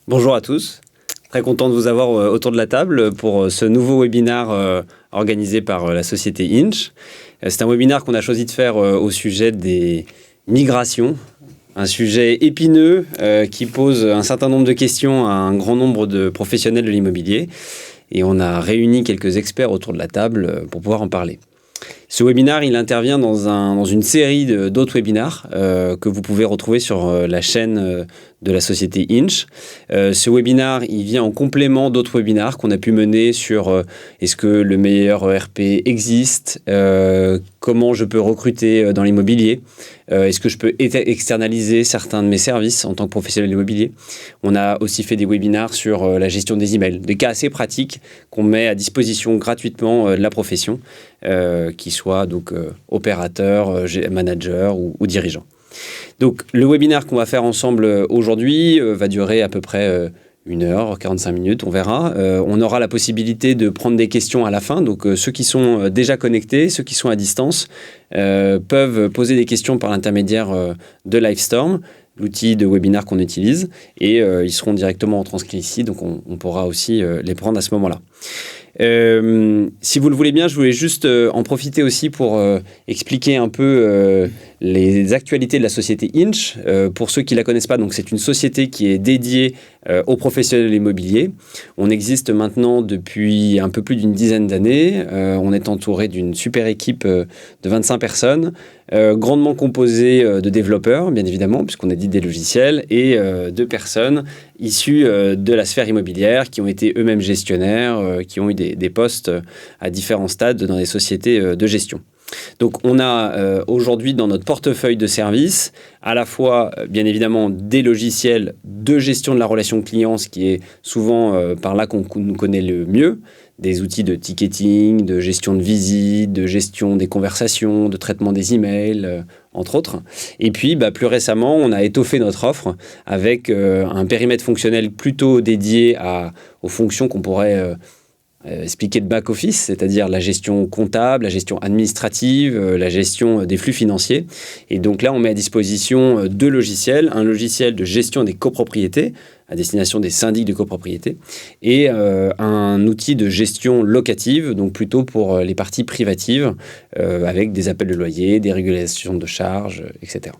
Bonjour à tous, très content de vous avoir autour de la table pour ce nouveau webinaire organisé par la société Inch. C'est un webinaire qu'on a choisi de faire au sujet des migrations, un sujet épineux qui pose un certain nombre de questions à un grand nombre de professionnels de l'immobilier. Et on a réuni quelques experts autour de la table pour pouvoir en parler. Ce webinaire, il intervient dans une série d'autres webinaires que vous pouvez retrouver sur la chaîne de la société Inch. Ce webinaire, il vient en complément d'autres webinaires qu'on a pu mener sur est-ce que le meilleur ERP existe, comment je peux recruter dans l'immobilier, est-ce que je peux externaliser certains de mes services en tant que professionnel immobilier. On a aussi fait des webinaires sur la gestion des emails, des cas assez pratiques qu'on met à disposition gratuitement de la profession, qui soit donc opérateur, manager ou dirigeant. Donc le webinaire qu'on va faire ensemble aujourd'hui va durer à peu près 1 heure, 45 minutes, on verra. On aura la possibilité de prendre des questions à la fin. Donc ceux qui sont déjà connectés, ceux qui sont à distance, peuvent poser des questions par l'intermédiaire de Livestorm, l'outil de webinaire qu'on utilise, et ils seront directement transcrits ici, donc on pourra aussi les prendre à ce moment-là. Si vous le voulez bien, je voulais juste en profiter aussi pour expliquer un peu les actualités de la société Inch. Pour ceux qui ne la connaissent pas, donc c'est une société qui est dédiée aux professionnels immobiliers. On existe maintenant depuis un peu plus d'une dizaine d'années. On est entouré d'une super équipe de 25 personnes, grandement composée de développeurs, bien évidemment, puisqu'on a dit des logiciels, et de personnes issues de la sphère immobilière, qui ont été eux-mêmes gestionnaires, qui ont eu des postes à différents stades dans des sociétés de gestion. Donc on a aujourd'hui dans notre portefeuille de services à la fois bien évidemment des logiciels de gestion de la relation client, ce qui est souvent par là qu'on nous connaît le mieux, des outils de ticketing, de gestion de visite, de gestion des conversations, de traitement des emails, entre autres. Et puis plus récemment, on a étoffé notre offre avec un périmètre fonctionnel plutôt dédié aux fonctions qu'on pourrait expliquer de back-office, c'est-à-dire la gestion comptable, la gestion administrative, la gestion des flux financiers. Et donc là, on met à disposition deux logiciels, un logiciel de gestion des copropriétés, à destination des syndics de copropriété, et un outil de gestion locative, donc plutôt pour les parties privatives, avec des appels de loyer, des régulations de charges, etc.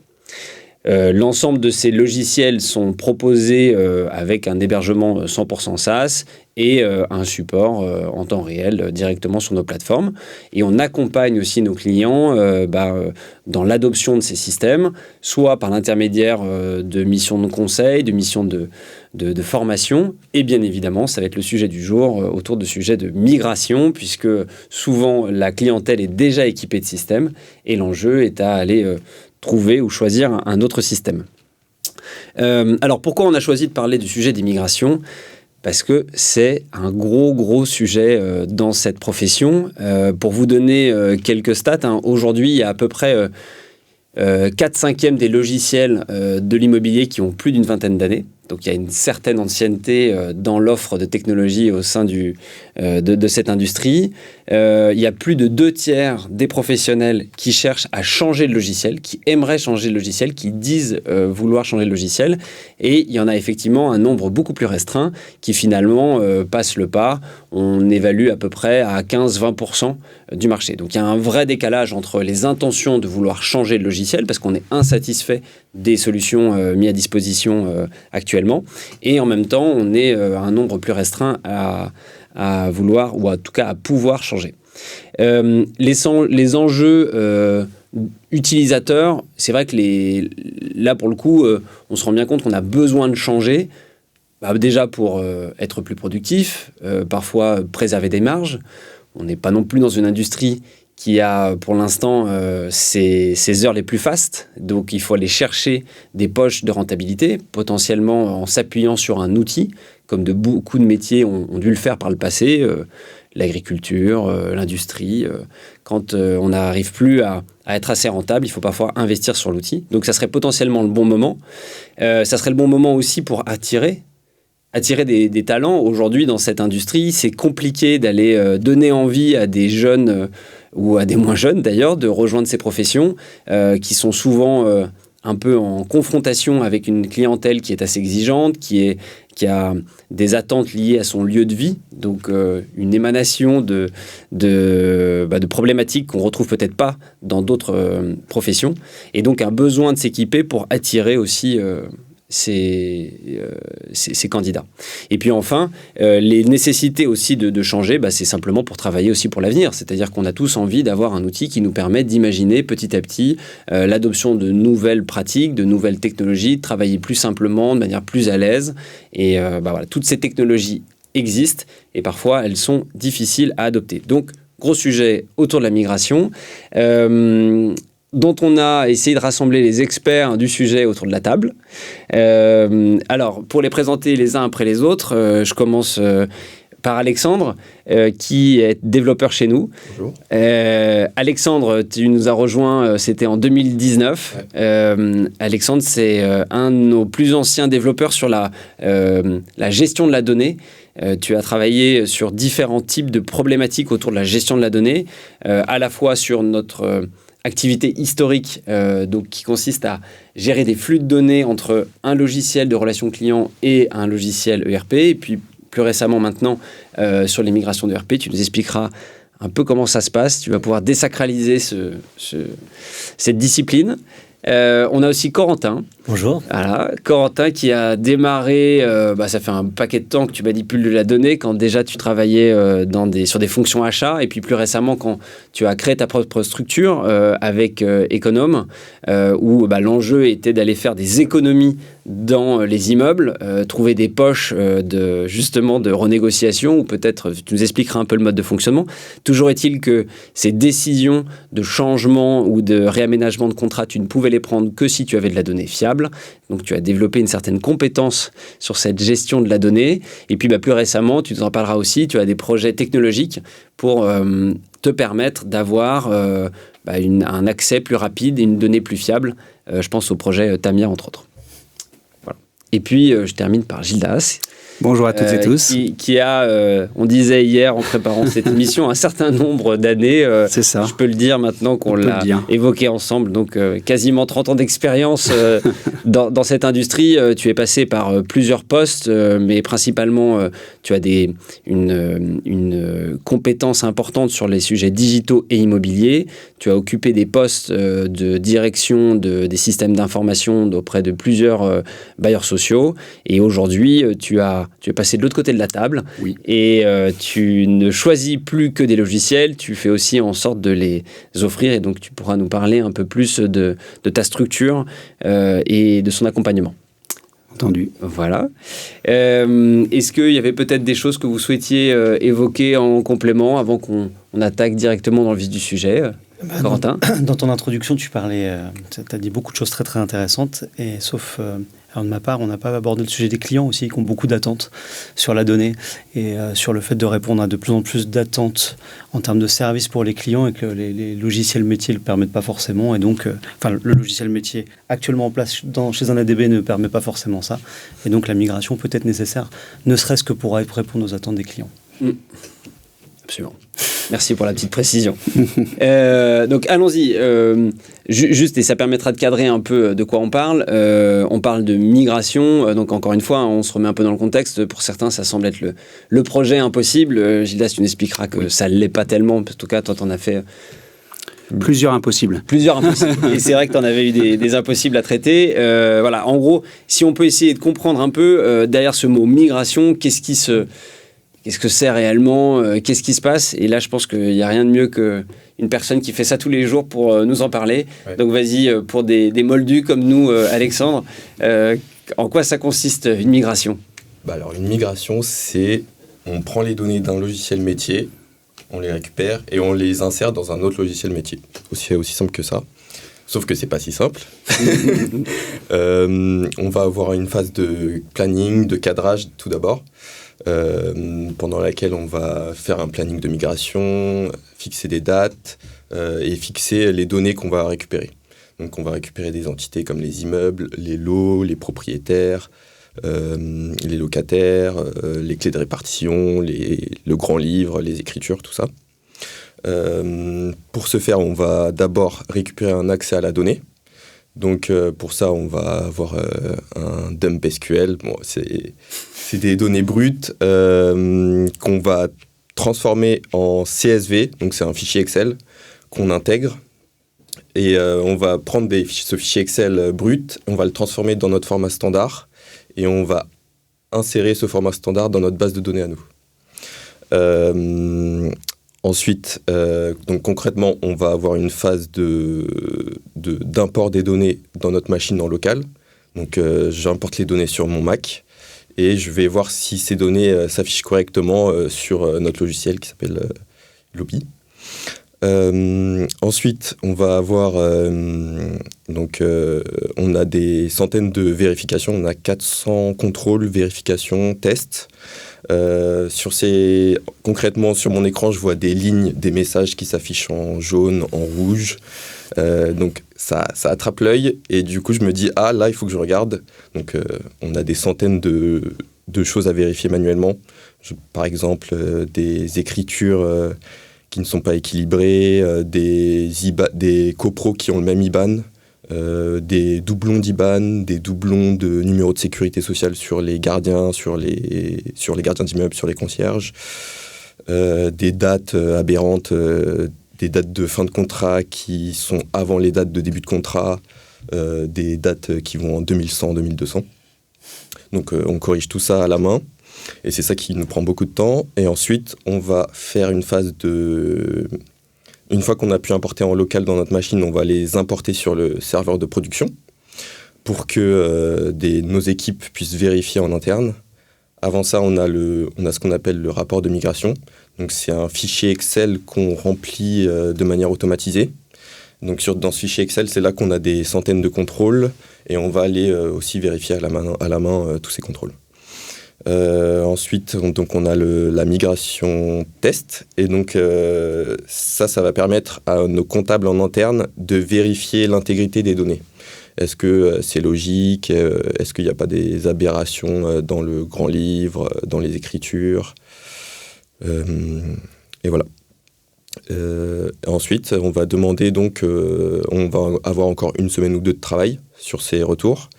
L'ensemble de ces logiciels sont proposés avec un hébergement 100% SaaS et un support en temps réel directement sur nos plateformes. Et on accompagne aussi nos clients dans l'adoption de ces systèmes, soit par l'intermédiaire de missions de conseil, de missions de formation, et bien évidemment, ça va être le sujet du jour autour de sujets de migration, puisque souvent la clientèle est déjà équipée de systèmes et l'enjeu est à aller trouver ou choisir un autre système. Alors pourquoi on a choisi de parler du sujet des migrations ? Parce que c'est un gros sujet dans cette profession. Pour vous donner quelques stats, aujourd'hui il y a à peu près 4/5 des logiciels de l'immobilier qui ont plus d'une vingtaine d'années. Donc il y a une certaine ancienneté dans l'offre de technologie au sein de cette industrie. Il y a plus de 2/3 des professionnels qui cherchent à changer de logiciel, qui aimeraient changer de logiciel, qui disent vouloir changer de logiciel. Et il y en a effectivement un nombre beaucoup plus restreint qui finalement passent le pas. On évalue à peu près à 15-20% du marché. Donc il y a un vrai décalage entre les intentions de vouloir changer de logiciel parce qu'on est insatisfait des solutions mises à disposition actuellement. Et en même temps, on est un nombre plus restreint à vouloir, ou en tout cas à pouvoir changer. Les enjeux utilisateurs, c'est vrai que là, pour le coup, on se rend bien compte qu'on a besoin de changer, déjà pour être plus productif, parfois préserver des marges. On n'est pas non plus dans une industrie qui a pour l'instant ses heures les plus fastes. Donc il faut aller chercher des poches de rentabilité, potentiellement en s'appuyant sur un outil, comme beaucoup de métiers ont dû le faire par le passé, l'agriculture, l'industrie. Quand on n'arrive plus à être assez rentable, il faut parfois investir sur l'outil. Donc ça serait potentiellement le bon moment. Ça serait le bon moment aussi pour attirer des talents. Aujourd'hui, dans cette industrie, c'est compliqué d'aller donner envie à des jeunes ou à des moins jeunes d'ailleurs de rejoindre ces professions qui sont souvent un peu en confrontation avec une clientèle qui est assez exigeante, qui a des attentes liées à son lieu de vie, donc une émanation de problématiques qu'on retrouve peut-être pas dans d'autres professions, et donc un besoin de s'équiper pour attirer aussi ces candidats. Et puis enfin, les nécessités aussi de changer, c'est simplement pour travailler aussi pour l'avenir. C'est-à-dire qu'on a tous envie d'avoir un outil qui nous permet d'imaginer petit à petit l'adoption de nouvelles pratiques, de nouvelles technologies, de travailler plus simplement, de manière plus à l'aise. Et voilà, toutes ces technologies existent et parfois elles sont difficiles à adopter. Donc, gros sujet autour de la migration. Dont on a essayé de rassembler les experts du sujet autour de la table. Alors, pour les présenter les uns après les autres, je commence par Alexandre, qui est développeur chez nous. Bonjour. Alexandre, tu nous as rejoint, c'était en 2019. Ouais. Alexandre, c'est un de nos plus anciens développeurs sur la gestion de la donnée. Tu as travaillé sur différents types de problématiques autour de la gestion de la donnée, à la fois sur notre activité historique, donc qui consiste à gérer des flux de données entre un logiciel de relation client et un logiciel ERP. Et puis, plus récemment maintenant, sur les migrations d'ERP, tu nous expliqueras un peu comment ça se passe. Tu vas pouvoir désacraliser cette discipline. On a aussi Corentin. Bonjour. Voilà, Corentin qui a démarré, ça fait un paquet de temps que tu manipules de la donnée, quand déjà tu travaillais sur des fonctions achats, et puis plus récemment quand tu as créé ta propre structure avec Econome, où l'enjeu était d'aller faire des économies dans les immeubles, trouver des poches de renégociation, ou peut-être tu nous expliqueras un peu le mode de fonctionnement. Toujours est-il que ces décisions de changement ou de réaménagement de contrat, tu ne pouvais les prendre que si tu avais de la donnée fiable. Donc tu as développé une certaine compétence sur cette gestion de la donnée. Et puis plus récemment, tu nous en parleras aussi, tu as des projets technologiques pour te permettre d'avoir un accès plus rapide et une donnée plus fiable. Je pense au projet Tamir, entre autres. Voilà. Et puis je termine par Gildas. Bonjour à toutes et tous. Qui a, on disait hier en préparant cette émission, un certain nombre d'années. C'est ça. Je peux le dire maintenant qu'on l'a évoqué ensemble. Donc, quasiment 30 ans d'expérience dans cette industrie. Tu es passé par plusieurs postes, mais principalement, tu as une compétence importante sur les sujets digitaux et immobiliers. Tu as occupé des postes de direction des systèmes d'information auprès de plusieurs bailleurs sociaux. Et aujourd'hui, tu es passé de l'autre côté de la table. Oui. Et tu ne choisis plus que des logiciels, tu fais aussi en sorte de les offrir, et donc tu pourras nous parler un peu plus de ta structure et de son accompagnement. Entendu. Voilà. Est-ce qu'il y avait peut-être des choses que vous souhaitiez évoquer en complément avant qu'on attaque directement dans le vif du sujet ? Corentin ? Dans ton introduction, tu as dit beaucoup de choses très très intéressantes, et sauf de ma part, on n'a pas abordé le sujet des clients aussi, qui ont beaucoup d'attentes sur la donnée et sur le fait de répondre à de plus en plus d'attentes en termes de services pour les clients, et que les logiciels métiers ne le permettent pas forcément. Et donc, le logiciel métier actuellement en place chez un ADB ne permet pas forcément ça. Et donc, la migration peut être nécessaire, ne serait-ce que pour répondre aux attentes des clients. Absolument. Merci pour la petite précision. Donc allons-y. Juste, et ça permettra de cadrer un peu de quoi on parle. On parle de migration. Donc encore une fois, on se remet un peu dans le contexte. Pour certains, ça semble être le projet impossible. Gildas, tu nous expliqueras que ça ne l'est pas tellement. En tout cas, toi, tu en as fait... Plusieurs impossibles. Et c'est vrai que tu en avais eu des impossibles à traiter. Voilà. En gros, si on peut essayer de comprendre un peu, derrière ce mot migration, qu'est-ce que c'est réellement, qu'est-ce qui se passe ? Et là, je pense qu'il n'y a rien de mieux qu'une personne qui fait ça tous les jours pour nous en parler. Ouais. Donc vas-y, pour des moldus comme nous, Alexandre, en quoi ça consiste, une migration ? Alors, une migration, c'est on prend les données d'un logiciel métier, on les récupère et on les insère dans un autre logiciel métier. C'est aussi simple que ça. Sauf que c'est pas si simple. On va avoir une phase de planning, de cadrage tout d'abord. Pendant laquelle on va faire un planning de migration, fixer des dates et fixer les données qu'on va récupérer. Donc on va récupérer des entités comme les immeubles, les lots, les propriétaires, les locataires, les clés de répartition, le grand livre, les écritures, tout ça. Pour ce faire, on va d'abord récupérer un accès à la donnée. Donc pour ça, on va avoir un dump SQL. Bon, c'est des données brutes qu'on va transformer en CSV. Donc c'est un fichier Excel qu'on intègre. Et on va prendre ce fichier Excel brut, on va le transformer dans notre format standard et on va insérer ce format standard dans notre base de données à nous. Ensuite, donc concrètement, on va avoir une phase d'import des données dans notre machine en local. Donc j'importe les données sur mon Mac et je vais voir si ces données s'affichent correctement sur notre logiciel qui s'appelle Lobby. Ensuite, on va avoir on a des centaines de vérifications, on a 400 contrôles, vérifications, tests. Concrètement, sur mon écran, je vois des lignes, des messages qui s'affichent en jaune, en rouge. Donc ça attrape l'œil et du coup, je me dis là, il faut que je regarde. Donc on a des centaines de choses à vérifier manuellement. Par exemple, des écritures qui ne sont pas équilibrés, des copros qui ont le même IBAN, des doublons d'IBAN, des doublons de numéro de sécurité sociale sur les gardiens, sur les gardiens d'immeubles, sur les concierges, des dates aberrantes, des dates de fin de contrat qui sont avant les dates de début de contrat, des dates qui vont en 2100, 2200. Donc on corrige tout ça à la main. Et c'est ça qui nous prend beaucoup de temps. Et ensuite, on va faire une phase Une fois qu'on a pu importer en local dans notre machine, on va les importer sur le serveur de production pour que nos équipes puissent vérifier en interne. Avant ça, on a ce qu'on appelle le rapport de migration. Donc, c'est un fichier Excel qu'on remplit de manière automatisée. Donc, dans ce fichier Excel, c'est là qu'on a des centaines de contrôles et on va aller aussi vérifier à la main tous ces contrôles. Ensuite, donc on a la migration test et donc ça va permettre à nos comptables en interne de vérifier l'intégrité des données. Est-ce que c'est logique? Est-ce qu'il n'y a pas des aberrations dans le grand livre, dans les écritures? Et voilà. Ensuite, on va demander donc, on va avoir encore une semaine ou deux de travail sur ces retours.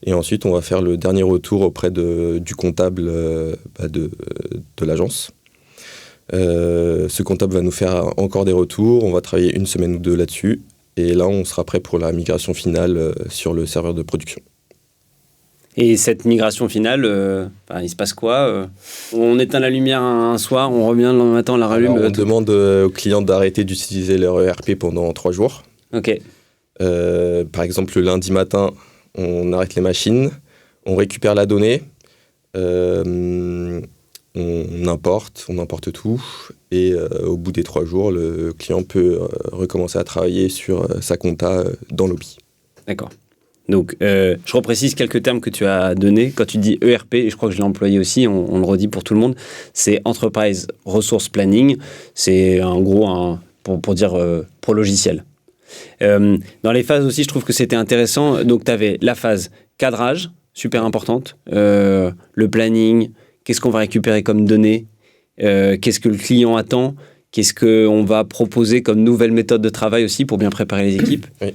Et ensuite, on va faire le dernier retour auprès du comptable de l'agence. Ce comptable va nous faire encore des retours. On va travailler une semaine ou deux là-dessus. Et là, on sera prêt pour la migration finale sur le serveur de production. Et cette migration finale, il se passe quoi? On éteint la lumière un soir, on revient le lendemain matin, on la rallume. Alors, on demande aux clients d'arrêter d'utiliser leur ERP pendant 3 jours. Ok. Par exemple, le lundi matin, on arrête les machines, on récupère la donnée, on importe tout, et au bout des 3 jours, le client peut recommencer à travailler sur sa compta dans Lobby. D'accord. Donc, je reprécise quelques termes que tu as donnés. Quand tu dis ERP, et je crois que je l'ai employé aussi, on le redit pour tout le monde, c'est Enterprise Resource Planning. C'est en gros, pour dire pour logiciel. Dans les phases aussi, je trouve que c'était intéressant. Donc, tu avais la phase cadrage, super importante, le planning, qu'est-ce qu'on va récupérer comme données, qu'est-ce que le client attend, qu'est-ce qu'on va proposer comme nouvelle méthode de travail aussi pour bien préparer les équipes. Oui.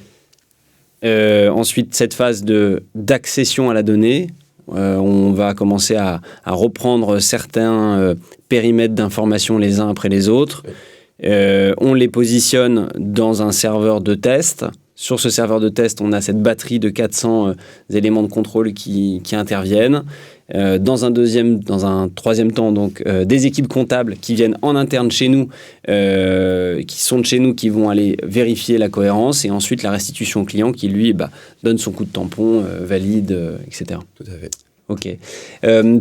Ensuite, cette phase d'accession à la donnée, on va commencer à reprendre certains périmètres d'informations les uns après les autres. On les positionne dans un serveur de test. Sur ce serveur de test, on a cette batterie de 400 éléments de contrôle qui interviennent. Dans un troisième temps, donc, des équipes comptables qui viennent en interne chez nous, qui sont de chez nous, qui vont aller vérifier la cohérence, et ensuite la restitution au client qui, lui, donne son coup de tampon, valide, etc. Tout à fait. Ok.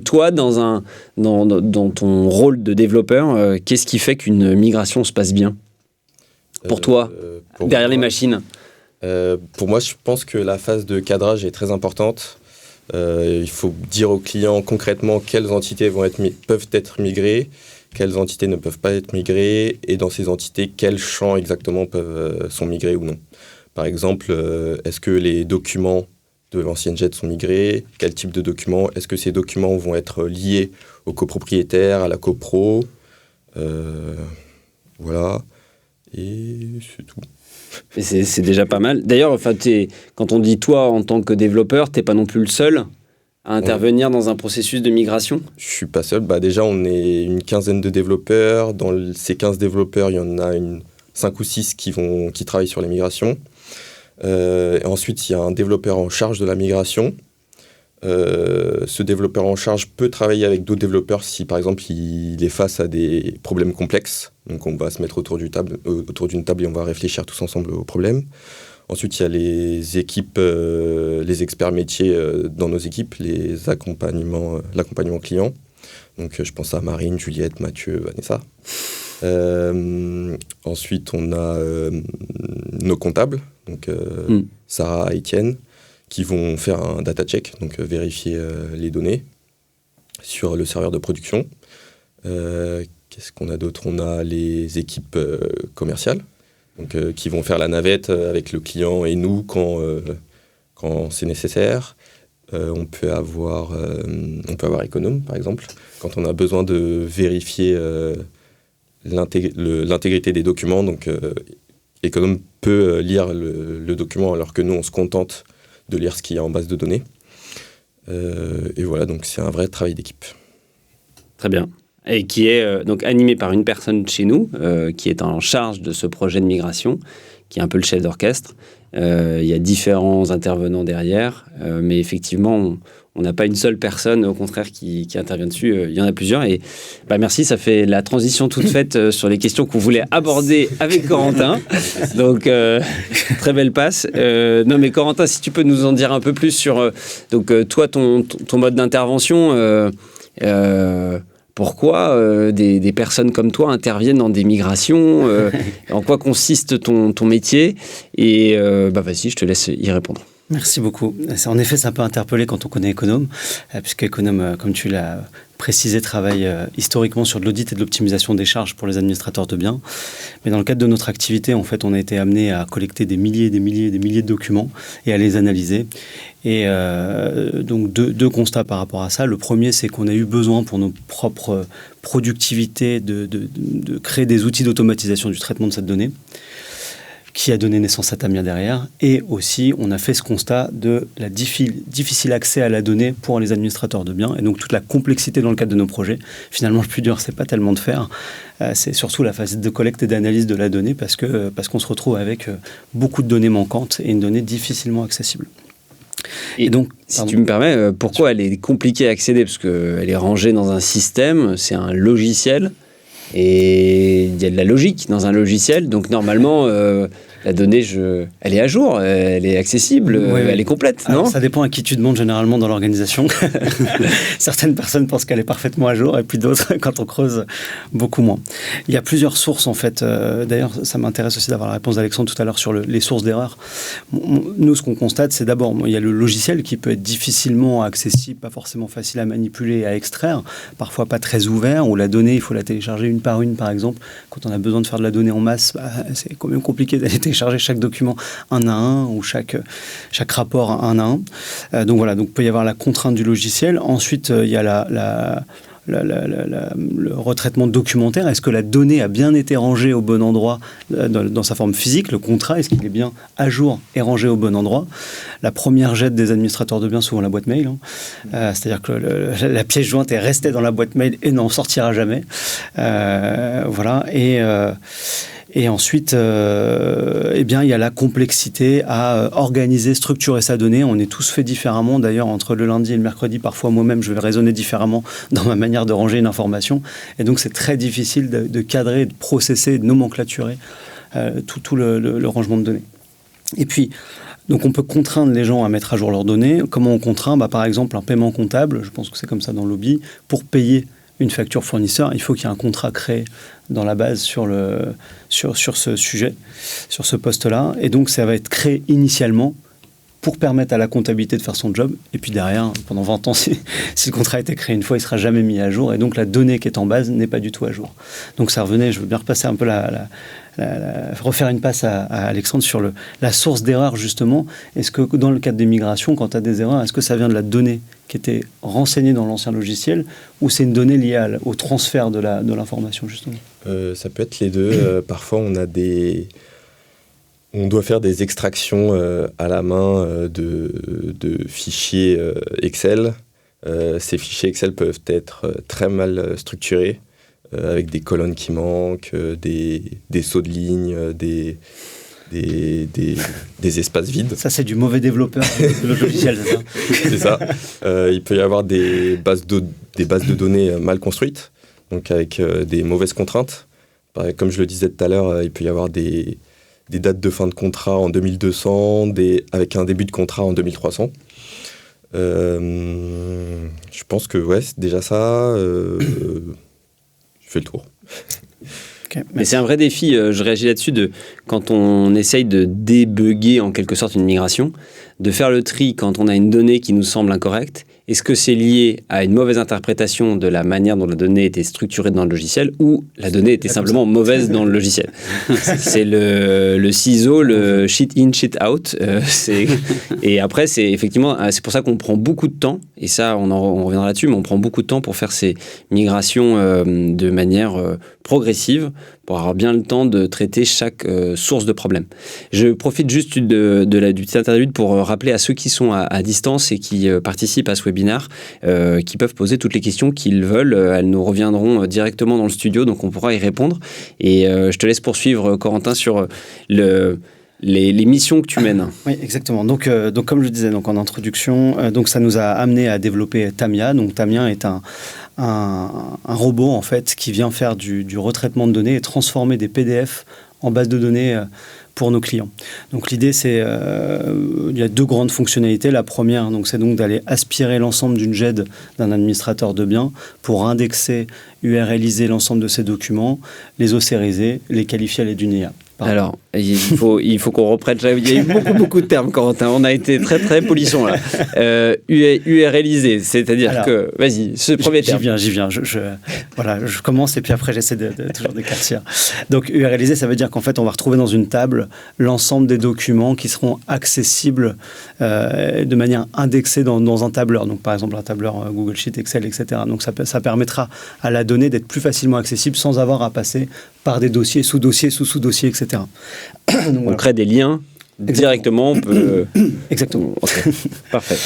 Toi, dans ton rôle de développeur, qu'est-ce qui fait qu'une migration se passe bien pour toi, derrière les machines? Pour moi, je pense que la phase de cadrage est très importante. Il faut dire aux clients concrètement quelles entités peuvent être migrées, quelles entités ne peuvent pas être migrées, et dans ces entités, quels champs exactement sont migrés ou non. Par exemple, est-ce que les documents de l'ancienne JET sont migrés? Quel type de documents? Est-ce que ces documents vont être liés au copropriétaire, à la copro? Voilà. Et c'est tout. Et c'est déjà pas mal. D'ailleurs, enfin, quand on dit toi en tant que développeur, t'es pas non plus le seul à intervenir dans un processus de migration? Je suis pas seul. Déjà, on est une quinzaine de développeurs. Dans ces 15 développeurs, il y en a 5 ou 6 qui travaillent sur les migrations. Et ensuite, il y a un développeur en charge de la migration. Ce développeur en charge peut travailler avec d'autres développeurs si, par exemple, il est face à des problèmes complexes. Donc, on va se mettre autour d'une table et on va réfléchir tous ensemble aux problèmes. Ensuite, il y a les équipes, les experts métiers dans nos équipes, l'accompagnement client. Donc, je pense à Marine, Juliette, Mathieu, Vanessa. Ensuite, on a nos comptables, donc Sarah et Étienne, qui vont faire un data check, donc vérifier les données sur le serveur de production. Qu'est-ce qu'on a d'autre? On a les équipes commerciales, donc, qui vont faire la navette avec le client et nous quand c'est nécessaire. On peut avoir Econome, par exemple, quand on a besoin de vérifier l'intégrité des documents. Donc, Econome peut lire le document alors que nous, on se contente de lire ce qu'il y a en base de données. Et voilà, donc c'est un vrai travail d'équipe. Très bien. Et qui est donc animé par une personne chez nous, qui est en charge de ce projet de migration, qui est un peu le chef d'orchestre. Il y a différents intervenants derrière, mais effectivement, on n'a pas une seule personne, au contraire, qui intervient dessus. Il y en a plusieurs. Et merci, ça fait la transition toute faite sur les questions qu'on voulait aborder avec Corentin. Donc, très belle passe. Non, mais Corentin, si tu peux nous en dire un peu plus sur toi, ton mode d'intervention. Pourquoi des personnes comme toi interviennent dans des migrations, en quoi consiste ton métier? Et vas-y, je te laisse y répondre. Merci beaucoup. En effet, ça peut interpeller quand on connaît Econome, puisque Econome, comme tu l'as précisé, travaille historiquement sur de l'audit et de l'optimisation des charges pour les administrateurs de biens. Mais dans le cadre de notre activité, en fait, on a été amené à collecter des milliers et des milliers et des milliers de documents et à les analyser. Et donc, deux constats par rapport à ça. Le premier, c'est qu'on a eu besoin pour nos propres productivités de créer des outils d'automatisation du traitement de cette donnée, qui a donné naissance à Tamia derrière. Et aussi, on a fait ce constat de la difficile accès à la donnée pour les administrateurs de biens, et donc toute la complexité dans le cadre de nos projets. Finalement, le plus dur, c'est pas tellement de faire, c'est surtout la phase de collecte et d'analyse de la donnée, parce qu'on se retrouve avec beaucoup de données manquantes et une donnée difficilement accessible. Et donc, si tu me permets, pourquoi elle est compliquée à accéder? Parce qu'elle est rangée dans un système, c'est un logiciel, et il y a de la logique dans un logiciel, donc normalement, la donnée, elle est à jour, elle est accessible, elle est complète, non? Alors, ça dépend à qui tu demandes généralement dans l'organisation. Certaines personnes pensent qu'elle est parfaitement à jour, et puis d'autres, quand on creuse, beaucoup moins. Il y a plusieurs sources, en fait. D'ailleurs, ça m'intéresse aussi d'avoir la réponse d'Alexandre tout à l'heure sur les sources d'erreurs. Nous, ce qu'on constate, c'est d'abord, il y a le logiciel qui peut être difficilement accessible, pas forcément facile à manipuler et à extraire, parfois pas très ouvert, où la donnée, il faut la télécharger une par une, par exemple. Quand on a besoin de faire de la donnée en masse, c'est quand même compliqué d'aller télécharger chaque document un à un ou chaque rapport un à un. Donc voilà, donc il peut y avoir la contrainte du logiciel. Ensuite, il y a le retraitement documentaire. Est-ce que la donnée a bien été rangée au bon endroit dans sa forme physique? Le contrat, est-ce qu'il est bien à jour et rangé au bon endroit? La première jette des administrateurs de biens, souvent la boîte mail. C'est-à-dire que la pièce jointe est restée dans la boîte mail et n'en sortira jamais. Voilà. Et ensuite, il y a la complexité à organiser, structurer sa donnée. On est tous faits différemment. D'ailleurs, entre le lundi et le mercredi, parfois moi-même, je vais raisonner différemment dans ma manière de ranger une information. Et donc, c'est très difficile de cadrer, de processer, de nomenclaturer tout le rangement de données. Et puis, donc on peut contraindre les gens à mettre à jour leurs données. Comment on contraint? Par exemple, un paiement comptable, je pense que c'est comme ça dans le lobby, pour payer une facture fournisseur, il faut qu'il y ait un contrat créé dans la base sur ce sujet, sur ce poste-là. Et donc, ça va être créé initialement pour permettre à la comptabilité de faire son job. Et puis derrière, pendant 20 ans, si le contrat a été créé une fois, il ne sera jamais mis à jour. Et donc, la donnée qui est en base n'est pas du tout à jour. Donc, ça revenait, je veux bien repasser un peu refaire une passe à Alexandre sur la source d'erreur, justement. Est-ce que dans le cadre des migrations, quand tu as des erreurs, est-ce que ça vient de la donnée qui était renseignée dans l'ancien logiciel, ou c'est une donnée liée au transfert de l'information, justement? Ça peut être les deux. Parfois, on a On doit faire des extractions à la main de fichiers Excel. Ces fichiers Excel peuvent être très mal structurés, avec des colonnes qui manquent, des sauts de ligne, des espaces vides. Ça, c'est du mauvais développeur de logiciel, c'est ça? C'est ça. Il peut y avoir des bases de données mal construites, donc avec des mauvaises contraintes. Comme je le disais tout à l'heure, il peut y avoir des dates de fin de contrat en 2200, avec un début de contrat en 2300. Je pense que c'est déjà ça. Je fais le tour. Okay, mais c'est un vrai défi, je réagis là-dessus, quand on essaye de débugger en quelque sorte une migration, de faire le tri quand on a une donnée qui nous semble incorrecte. Est-ce que c'est lié à une mauvaise interprétation de la manière dont la donnée était structurée dans le logiciel ou la donnée était simplement mauvaise dans le logiciel? C'est le ciseau, le sheet in, sheet out. Et après, c'est pour ça qu'on prend beaucoup de temps, et ça, on reviendra là-dessus, mais on prend beaucoup de temps pour faire ces migrations de manière progressive, pour avoir bien le temps de traiter chaque source de problème. Je profite juste du petit interlude pour rappeler à ceux qui sont à distance et qui participent à ce webinaire qui peuvent poser toutes les questions qu'ils veulent. Elles nous reviendront directement dans le studio, donc on pourra y répondre. Et je te laisse poursuivre, Corentin, sur les missions que tu mènes. Oui, exactement. Donc comme je disais en introduction, donc ça nous a amené à développer Tamia. Donc Tamia est un robot en fait qui vient faire du retraitement de données et transformer des PDF en base de données pour nos clients. Donc l'idée, il y a deux grandes fonctionnalités. La première, c'est d'aller aspirer l'ensemble d'une GED d'un administrateur de biens pour indexer, URLiser l'ensemble de ces documents, les OCRiser, les qualifier à l'aide d'une IA. Alors, il faut qu'on reprenne. Il y a eu beaucoup de termes, Corentin. On a été très, très polisson, là. URLiser, c'est-à-dire que... Vas-y, ce premier terme. J'y viens. Je commence et puis après, j'essaie de toujours d'éclaircir. Donc, URLiser, ça veut dire qu'en fait, on va retrouver dans une table l'ensemble des documents qui seront accessibles de manière indexée dans un tableur. Donc, par exemple, un tableur Google Sheet, Excel, etc. Donc, ça permettra à la donnée d'être plus facilement accessible sans avoir à passer par des dossiers, sous-dossiers, sous-sous-dossiers, etc. Donc, on crée des liens directement. On peut... Exactement. Okay. Parfait.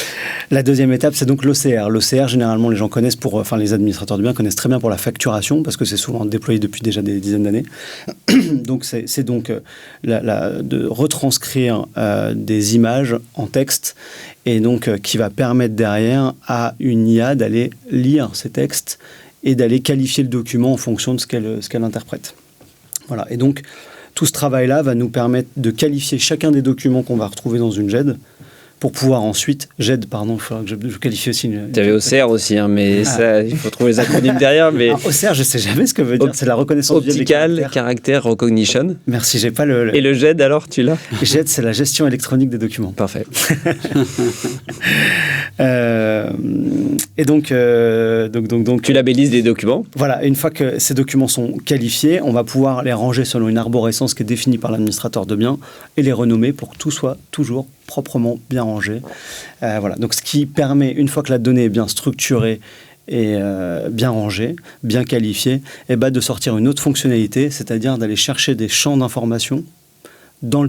La deuxième étape, c'est donc l'OCR. L'OCR, généralement, les gens connaissent les administrateurs de biens connaissent très bien pour la facturation parce que c'est souvent déployé depuis déjà des dizaines d'années. Donc, c'est donc de retranscrire des images en texte et donc qui va permettre derrière à une IA d'aller lire ces textes et d'aller qualifier le document en fonction de ce qu'elle interprète. Voilà. Et donc, tout ce travail-là va nous permettre de qualifier chacun des documents qu'on va retrouver dans une GED pour pouvoir ensuite... GED, pardon, il faudra que je qualifie aussi... Tu avais OCR aussi, mais ça, il faut trouver les acronymes derrière. Mais... Alors, OCR, je ne sais jamais ce que veut dire. C'est la reconnaissance Optical Character Recognition. Merci, j'ai pas le... Et le GED, alors, tu l'as? GED, c'est la gestion électronique des documents. Parfait. Et donc, tu labellises des documents. Voilà, une fois que ces documents sont qualifiés, on va pouvoir les ranger selon une arborescence qui est définie par l'administrateur de biens et les renommer pour que tout soit toujours proprement bien rangé. Voilà, donc ce qui permet, une fois que la donnée est bien structurée et bien rangée, bien qualifiée, de sortir une autre fonctionnalité, c'est-à-dire d'aller chercher des champs d'information dans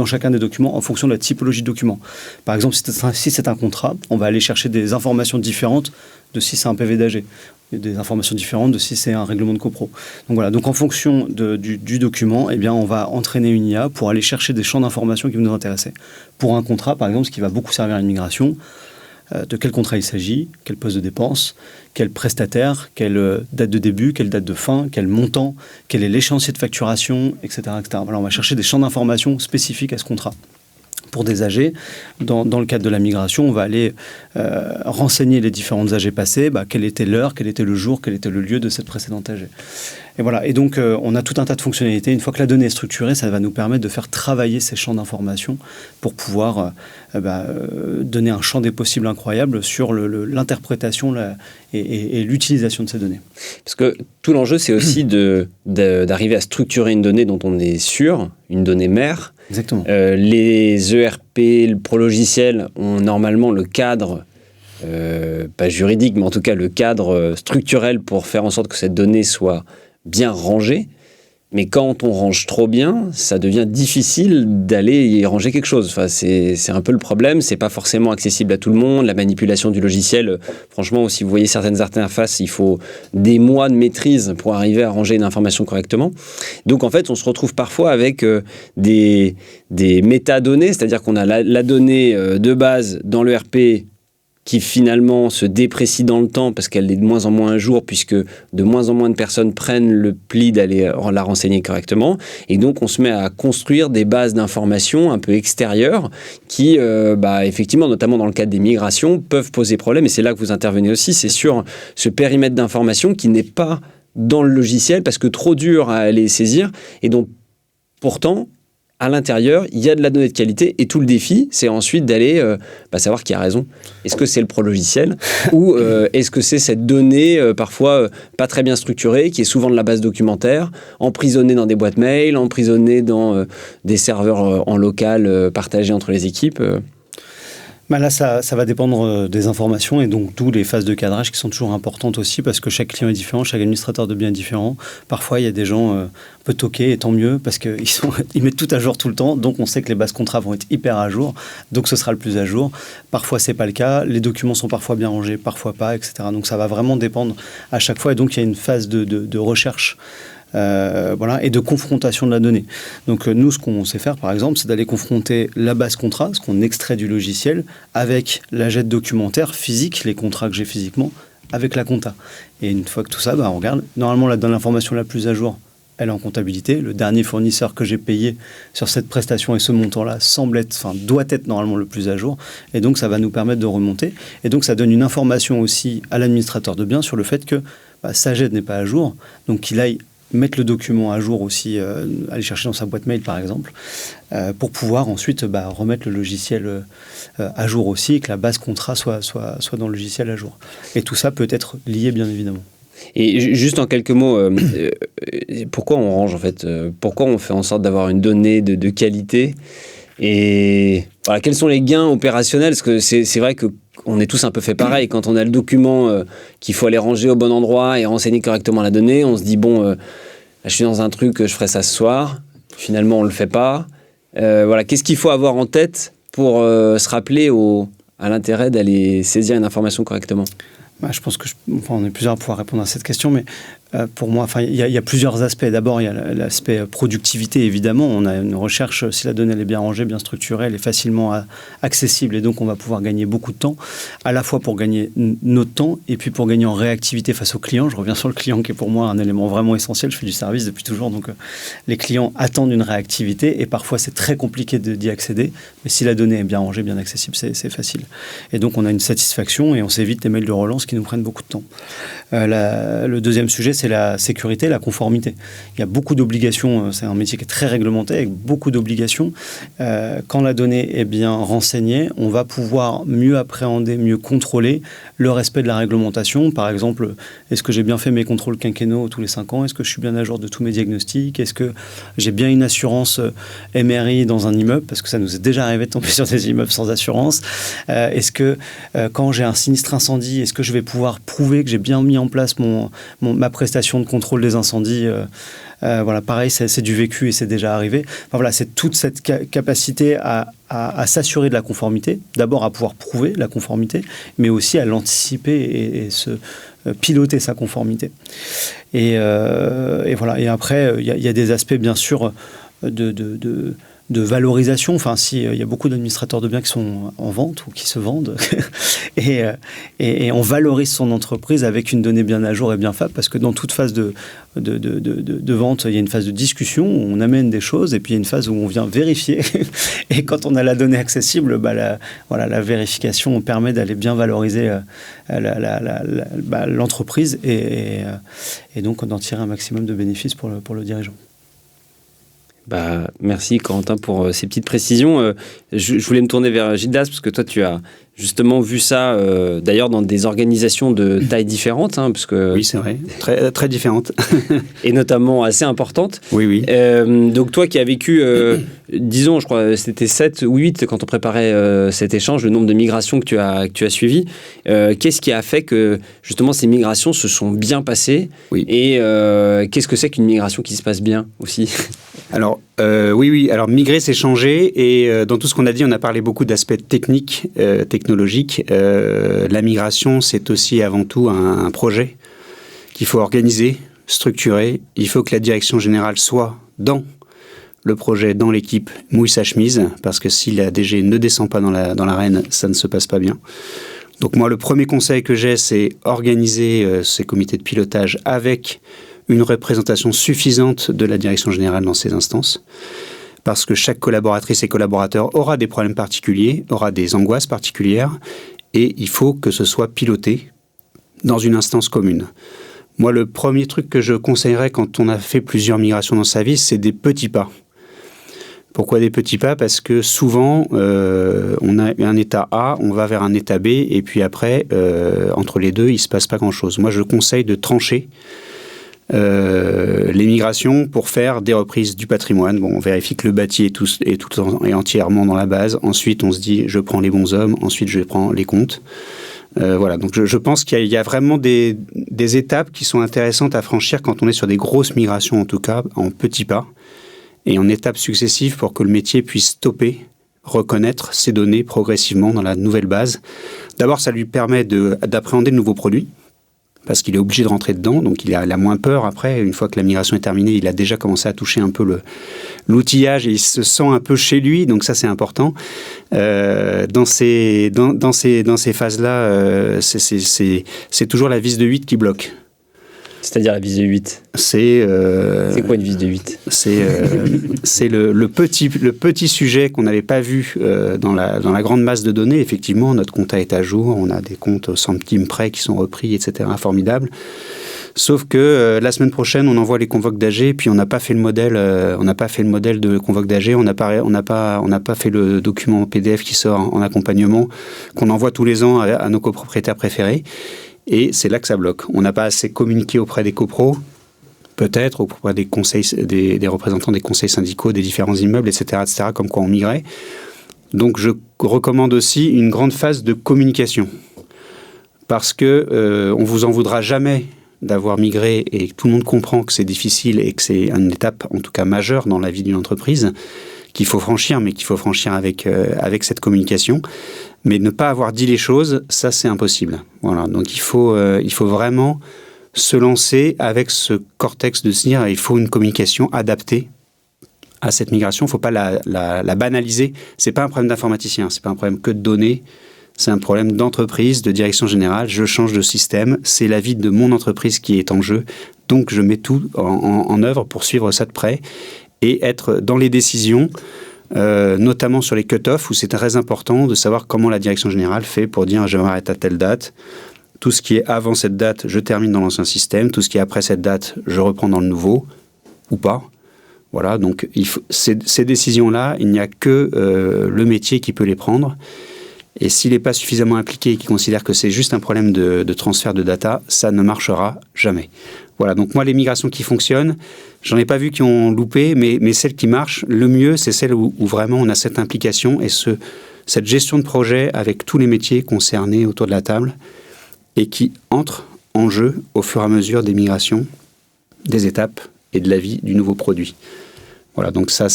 chacun des documents en fonction de la typologie de document. Par exemple, si c'est un contrat, on va aller chercher des informations différentes de si c'est un PV d'AG, des informations différentes de si c'est un règlement de copro. Donc voilà, donc en fonction du document, on va entraîner une IA pour aller chercher des champs d'informations qui vont nous intéresser. Pour un contrat, par exemple, ce qui va beaucoup servir à l'immigration, de quel contrat il s'agit, quel poste de dépense, quel prestataire, quelle date de début, quelle date de fin, quel montant, quel est l'échéancier de facturation, etc. Voilà, on va chercher des champs d'informations spécifiques à ce contrat. Pour des AG, dans le cadre de la migration, on va aller renseigner les différentes AG passées, quelle était l'heure, quel était le jour, quel était le lieu de cette précédente AG. Et voilà. Et donc, on a tout un tas de fonctionnalités. Une fois que la donnée est structurée, ça va nous permettre de faire travailler ces champs d'information pour pouvoir donner un champ des possibles incroyable sur l'interprétation et l'utilisation de ces données. Parce que tout l'enjeu, c'est aussi d'arriver à structurer une donnée dont on est sûr, une donnée mère. Exactement. Les ERP, le pro-logiciel ont normalement le cadre, pas juridique, mais en tout cas le cadre structurel pour faire en sorte que cette donnée soit bien rangée. Mais quand on range trop bien, ça devient difficile d'aller y ranger quelque chose. Enfin, c'est un peu le problème. C'est pas forcément accessible à tout le monde. La manipulation du logiciel, franchement, si vous voyez certaines interfaces, il faut des mois de maîtrise pour arriver à ranger une information correctement. Donc, en fait, on se retrouve parfois avec des métadonnées, c'est-à-dire qu'on a la donnée de base dans le RP qui finalement se déprécie dans le temps parce qu'elle est de moins en moins à jour puisque de moins en moins de personnes prennent le pli d'aller la renseigner correctement. Et donc, on se met à construire des bases d'informations un peu extérieures qui, effectivement, notamment dans le cadre des migrations, peuvent poser problème. Et c'est là que vous intervenez aussi, c'est sur ce périmètre d'information qui n'est pas dans le logiciel parce que trop dur à aller saisir. Et donc, pourtant, à l'intérieur, il y a de la donnée de qualité et tout le défi, c'est ensuite d'aller savoir qui a raison. Est-ce que c'est le pro-logiciel ou est-ce que c'est cette donnée parfois pas très bien structurée, qui est souvent de la base documentaire, emprisonnée dans des boîtes mail, emprisonnée dans des serveurs en local partagés entre les équipes Là, ça va dépendre des informations et donc d'où les phases de cadrage qui sont toujours importantes aussi parce que chaque client est différent, chaque administrateur de biens est différent. Parfois, il y a des gens un peu toqués et tant mieux parce qu'ils mettent tout à jour tout le temps. Donc, on sait que les bases contrats vont être hyper à jour. Donc, ce sera le plus à jour. Parfois, ce n'est pas le cas. Les documents sont parfois bien rangés, parfois pas, etc. Donc, ça va vraiment dépendre à chaque fois. Et donc, il y a une phase de recherche. Et de confrontation de la donnée. Donc nous, ce qu'on sait faire, par exemple, c'est d'aller confronter la base contrat, ce qu'on extrait du logiciel, avec la jet documentaire physique, les contrats que j'ai physiquement, avec la compta. Et une fois que tout ça, on regarde. Normalement, dans l'information la plus à jour, elle est en comptabilité. Le dernier fournisseur que j'ai payé sur cette prestation et ce montant-là doit être normalement le plus à jour. Et donc, ça va nous permettre de remonter. Et donc, ça donne une information aussi à l'administrateur de biens sur le fait que sa jet n'est pas à jour. Donc, qu'il aille mettre le document à jour aussi, aller chercher dans sa boîte mail par exemple, pour pouvoir ensuite remettre le logiciel à jour aussi et que la base contrat soit dans le logiciel à jour. Et tout ça peut être lié bien évidemment. Et juste en quelques mots, pourquoi on range en fait pourquoi on fait en sorte d'avoir une donnée de qualité et voilà, quels sont les gains opérationnels? Parce que c'est vrai qu'on est tous un peu fait pareil. Quand on a le document qu'il faut aller ranger au bon endroit et renseigner correctement la donnée, on se dit je suis dans un truc, je ferai ça ce soir. Finalement, on le fait pas. Qu'est-ce qu'il faut avoir en tête pour se rappeler à l'intérêt d'aller saisir une information correctement? Je pense on est plusieurs à pouvoir répondre à cette question, mais pour moi, il y a plusieurs aspects. D'abord, il y a l'aspect productivité, évidemment. On a une recherche, si la donnée elle est bien rangée, bien structurée, elle est facilement accessible et donc on va pouvoir gagner beaucoup de temps, à la fois pour gagner notre temps et puis pour gagner en réactivité face aux clients. Je reviens sur le client qui est pour moi un élément vraiment essentiel. Je fais du service depuis toujours, donc les clients attendent une réactivité et parfois c'est très compliqué d'y accéder. Mais si la donnée est bien rangée, bien accessible, c'est facile. Et donc on a une satisfaction et on s'évite les mails de relance qui nous prennent beaucoup de temps. Le deuxième sujet, c'est la sécurité, la conformité. Il y a beaucoup d'obligations, c'est un métier qui est très réglementé, avec beaucoup d'obligations. Quand la donnée est bien renseignée, on va pouvoir mieux appréhender, mieux contrôler le respect de la réglementation. Par exemple, est-ce que j'ai bien fait mes contrôles quinquennaux tous les 5 ans? Est-ce que je suis bien à jour de tous mes diagnostics? Est-ce que j'ai bien une assurance MRI dans un immeuble? Parce que ça nous est déjà arrivé de tomber sur des immeubles sans assurance. Est-ce que quand j'ai un sinistre incendie, est-ce que je vais pouvoir prouver que j'ai bien mis en place ma prestation de contrôle des incendies? Pareil, c'est du vécu et c'est déjà arrivé. C'est toute cette capacité à s'assurer de la conformité, d'abord à pouvoir prouver la conformité, mais aussi à l'anticiper et piloter sa conformité. Et après, il y a des aspects, bien sûr, de valorisation. Il y a beaucoup d'administrateurs de biens qui sont en vente ou qui se vendent et on valorise son entreprise avec une donnée bien à jour et bien fiable parce que dans toute phase de vente, il y a une phase de discussion où on amène des choses et puis il y a une phase où on vient vérifier et quand on a la donnée accessible, la vérification permet d'aller bien valoriser l'entreprise et donc d'en tirer un maximum de bénéfices pour le dirigeant. Merci Corentin pour ces petites précisions. Je voulais me tourner vers Gildas parce que toi tu as justement vu ça, d'ailleurs, dans des organisations de tailles différentes, hein, parce que... Oui, c'est vrai. Très, très différentes. Et notamment assez importantes. Oui, oui. Donc toi qui as vécu, disons, je crois c'était 7 ou 8 quand on préparait cet échange, le nombre de migrations que tu as suivies, qu'est-ce qui a fait que justement ces migrations se sont bien passées? Oui. Et qu'est-ce que c'est qu'une migration qui se passe bien aussi? Alors, oui. Alors, migrer, c'est changer. Et dans tout ce qu'on a dit, on a parlé beaucoup d'aspects techniques, technologiques. La migration, c'est aussi avant tout un projet qu'il faut organiser, structurer. Il faut que la direction générale soit dans le projet, dans l'équipe, mouille sa chemise. Parce que si la DG ne descend pas dans l'arène, ça ne se passe pas bien. Donc moi, le premier conseil que j'ai, c'est organiser ces comités de pilotage avec une représentation suffisante de la direction générale dans ces instances, parce que chaque collaboratrice et collaborateur aura des problèmes particuliers, aura des angoisses particulières, et il faut que ce soit piloté dans une instance commune. Moi, le premier truc que je conseillerais quand on a fait plusieurs migrations dans sa vie, c'est des petits pas. Pourquoi des petits pas? Parce que souvent, on a un état A, on va vers un état B, et puis après, entre les deux, il ne se passe pas grand-chose. Moi, je conseille de trancher les migrations pour faire des reprises du patrimoine. Bon, on vérifie que le bâti est entièrement dans la base. Ensuite, on se dit, je prends les bons hommes. Ensuite, je prends les comptes. Voilà, donc je pense qu'il y a vraiment des étapes qui sont intéressantes à franchir quand on est sur des grosses migrations, en tout cas, en petits pas, et en étapes successives pour que le métier puisse stopper, reconnaître ces données progressivement dans la nouvelle base. D'abord, ça lui permet d'appréhender de nouveaux produits, parce qu'il est obligé de rentrer dedans, donc il a moins peur après. Une fois que la migration est terminée, il a déjà commencé à toucher un peu l'outillage et il se sent un peu chez lui, donc ça c'est important. Dans ces phases-là, c'est toujours la vis de 8 qui bloque. C'est-à-dire la vis de 8. C'est quoi une vis de 8? C'est le petit sujet qu'on n'avait pas vu dans la grande masse de données. Effectivement, notre compta est à jour, on a des comptes au centime près qui sont repris, etc. Formidable. Sauf que la semaine prochaine, on envoie les convoques d'AG, puis on n'a pas fait le modèle, de convoque d'AG, on n'a pas fait le document PDF qui sort en accompagnement, qu'on envoie tous les ans à nos copropriétaires préférés. Et c'est là que ça bloque. On n'a pas assez communiqué auprès des copros, peut-être auprès des conseils, des représentants des conseils syndicaux, des différents immeubles, etc., comme quoi on migrait. Donc je recommande aussi une grande phase de communication. Parce que on vous en voudra jamais d'avoir migré et tout le monde comprend que c'est difficile et que c'est une étape, en tout cas majeure dans la vie d'une entreprise, qu'il faut franchir, mais qu'il faut franchir avec cette communication. Mais ne pas avoir dit les choses, ça c'est impossible. Voilà. Donc il faut vraiment se lancer avec ce cortex de se dire il faut une communication adaptée à cette migration. Il ne faut pas la banaliser. Ce n'est pas un problème d'informaticien, ce n'est pas un problème que de données. C'est un problème d'entreprise, de direction générale. Je change de système. C'est la vie de mon entreprise qui est en jeu. Donc je mets tout en œuvre pour suivre ça de près et être dans les décisions, notamment sur les cut-offs, où c'est très important de savoir comment la direction générale fait pour dire je m'arrête à telle date. Tout ce qui est avant cette date, je termine dans l'ancien système. Tout ce qui est après cette date, je reprends dans le nouveau, ou pas. Voilà, donc ces décisions-là, il n'y a que le métier qui peut les prendre. Et s'il n'est pas suffisamment impliqué et qu'il considère que c'est juste un problème de transfert de data, ça ne marchera jamais. Voilà, donc moi, les migrations qui fonctionnent, j'en ai pas vu qui ont loupé, mais celles qui marchent, le mieux, c'est celles où vraiment on a cette implication et cette gestion de projet avec tous les métiers concernés autour de la table et qui entrent en jeu au fur et à mesure des migrations, des étapes et de la vie du nouveau produit. Voilà, donc ça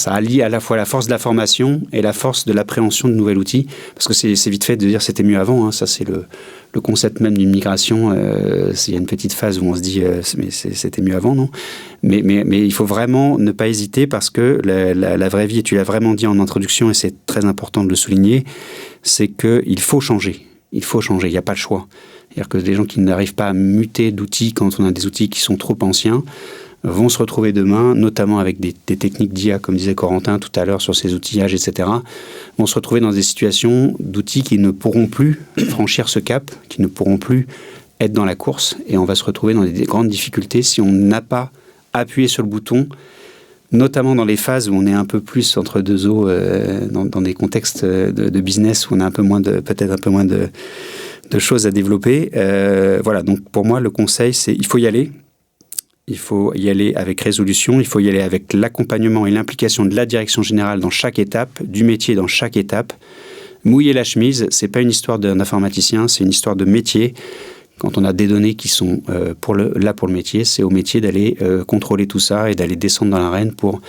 allie à la fois la force de la formation et la force de l'appréhension de nouvel outil, parce que c'est vite fait de dire c'était mieux avant, hein, ça c'est le concept même d'une migration, il y a une petite phase où on se dit mais c'était mieux avant, non ? Mais il faut vraiment ne pas hésiter, parce que la vraie vie, et tu l'as vraiment dit en introduction et c'est très important de le souligner, c'est qu'il faut changer, il n'y a pas le choix. C'est-à-dire que des gens qui n'arrivent pas à muter d'outils quand on a des outils qui sont trop anciens, vont se retrouver demain, notamment avec des techniques d'IA, comme disait Corentin tout à l'heure sur ces outillages, etc., vont se retrouver dans des situations d'outils qui ne pourront plus franchir ce cap, qui ne pourront plus être dans la course, et on va se retrouver dans des grandes difficultés si on n'a pas appuyé sur le bouton notamment dans les phases où on est un peu plus entre deux eaux, dans des contextes de business où on a peut-être un peu moins de choses à développer. Voilà, donc pour moi, le conseil, c'est il faut y aller. Il faut y aller avec résolution, il faut y aller avec l'accompagnement et l'implication de la direction générale dans chaque étape, du métier dans chaque étape. Mouiller la chemise, c'est pas une histoire d'un informaticien, c'est une histoire de métier. Quand on a des données qui sont pour le métier, c'est au métier d'aller contrôler tout ça et d'aller descendre dans l'arène pour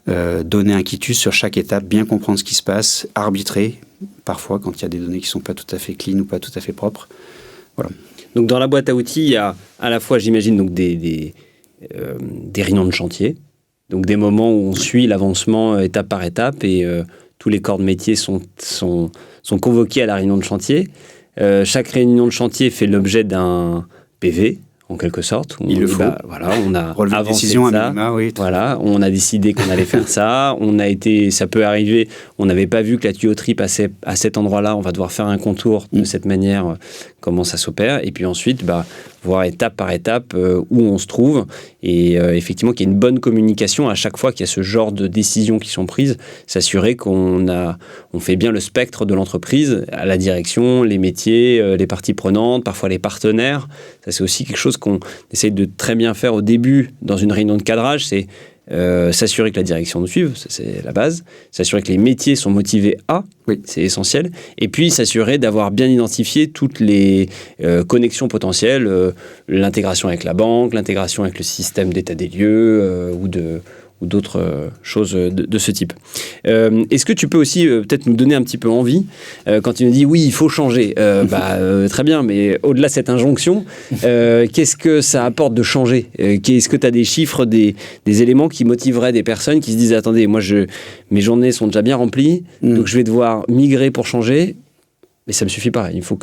donner un quitus sur chaque étape, bien comprendre ce qui se passe, arbitrer, parfois quand il y a des données qui ne sont pas tout à fait clean ou pas tout à fait propres. Voilà. Donc dans la boîte à outils, il y a à la fois, j'imagine, donc des réunions de chantier, donc des moments où on suit l'avancement étape par étape et tous les corps de métier sont convoqués à la réunion de chantier. Chaque réunion de chantier fait l'objet d'un PV, en quelque sorte. Il le faut. Voilà, on a relevé de avancé décision ça. à minima, oui. Voilà, on a décidé qu'on allait faire ça. Ça peut arriver. On n'avait pas vu que la tuyauterie passait à cet endroit-là. On va devoir faire un contour de cette manière. Comment ça s'opère. Et puis ensuite, voir étape par étape où on se trouve. Et effectivement, qu'il y ait une bonne communication à chaque fois qu'il y a ce genre de décisions qui sont prises. S'assurer qu'on fait bien le spectre de l'entreprise, à la direction, les métiers, les parties prenantes, parfois les partenaires. Ça, c'est aussi quelque chose qu'on essaye de très bien faire au début dans une réunion de cadrage. C'est s'assurer que la direction nous suive, ça, c'est la base. S'assurer que les métiers sont motivés c'est essentiel. Et puis s'assurer d'avoir bien identifié toutes les connexions potentielles, l'intégration avec la banque, l'intégration avec le système d'état des lieux ou d'autres choses de ce type. Est-ce que tu peux aussi peut-être nous donner un petit peu envie quand tu nous dis oui, il faut changer, très bien, mais au-delà de cette injonction, qu'est-ce que ça apporte de changer? Est-ce que tu as des chiffres, des éléments qui motiveraient des personnes qui se disent attendez, moi mes journées sont déjà bien remplies, donc je vais devoir migrer pour changer, mais ça me suffit pas, il faut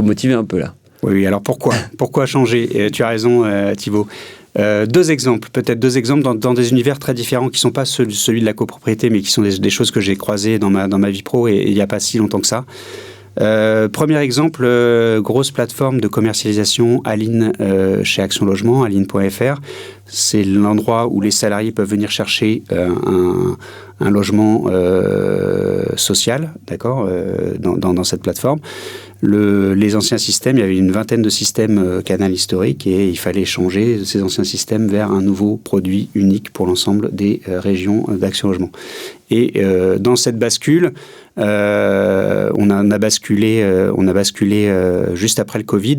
motiver un peu là. Oui, alors pourquoi changer? Tu as raison, Thibaut. Deux exemples dans des univers très différents qui ne sont pas celui de la copropriété, mais qui sont des choses que j'ai croisées dans ma vie pro et il n'y a pas si longtemps que ça. Premier exemple, grosse plateforme de commercialisation Aline chez Action Logement, aline.fr. C'est l'endroit où les salariés peuvent venir chercher un logement social, d'accord, dans cette plateforme. Les anciens systèmes, il y avait une vingtaine de systèmes Canal historiques et il fallait changer ces anciens systèmes vers un nouveau produit unique pour l'ensemble des régions d'Action Logement. Et dans cette bascule, on a basculé juste après le Covid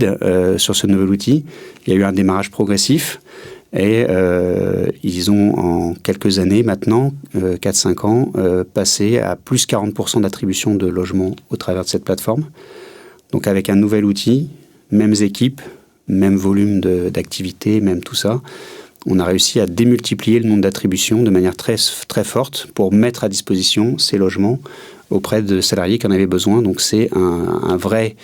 sur ce nouvel outil. Il y a eu un démarrage progressif et ils ont en quelques années maintenant, 4-5 ans, passé à plus 40% d'attribution de logements au travers de cette plateforme. Donc avec un nouvel outil, mêmes équipes, même volume d'activité, même tout ça, on a réussi à démultiplier le nombre d'attributions de manière très, très forte pour mettre à disposition ces logements auprès de salariés qui en avaient besoin. Donc c'est un vrai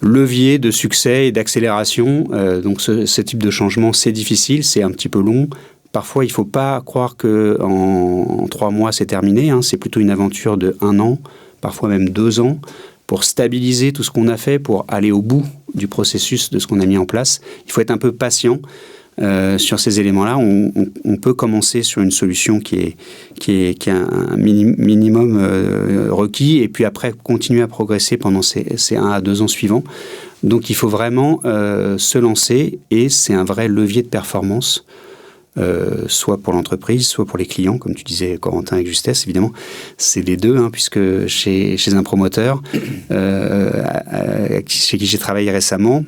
levier de succès et d'accélération. Donc ce type de changement, c'est difficile, c'est un petit peu long. Parfois, il ne faut pas croire qu'en 3 mois, c'est terminé. C'est plutôt une aventure de 1 an, parfois même 2 ans, pour stabiliser tout ce qu'on a fait, pour aller au bout du processus de ce qu'on a mis en place. Il faut être un peu patient sur ces éléments-là. On peut commencer sur une solution qui est un minimum requis et puis après continuer à progresser pendant ces 1 à 2 ans suivants. Donc il faut vraiment se lancer et c'est un vrai levier de performance. Soit pour l'entreprise, soit pour les clients, comme tu disais, Corentin, avec justesse, évidemment. C'est les deux, puisque chez un promoteur chez qui j'ai travaillé récemment,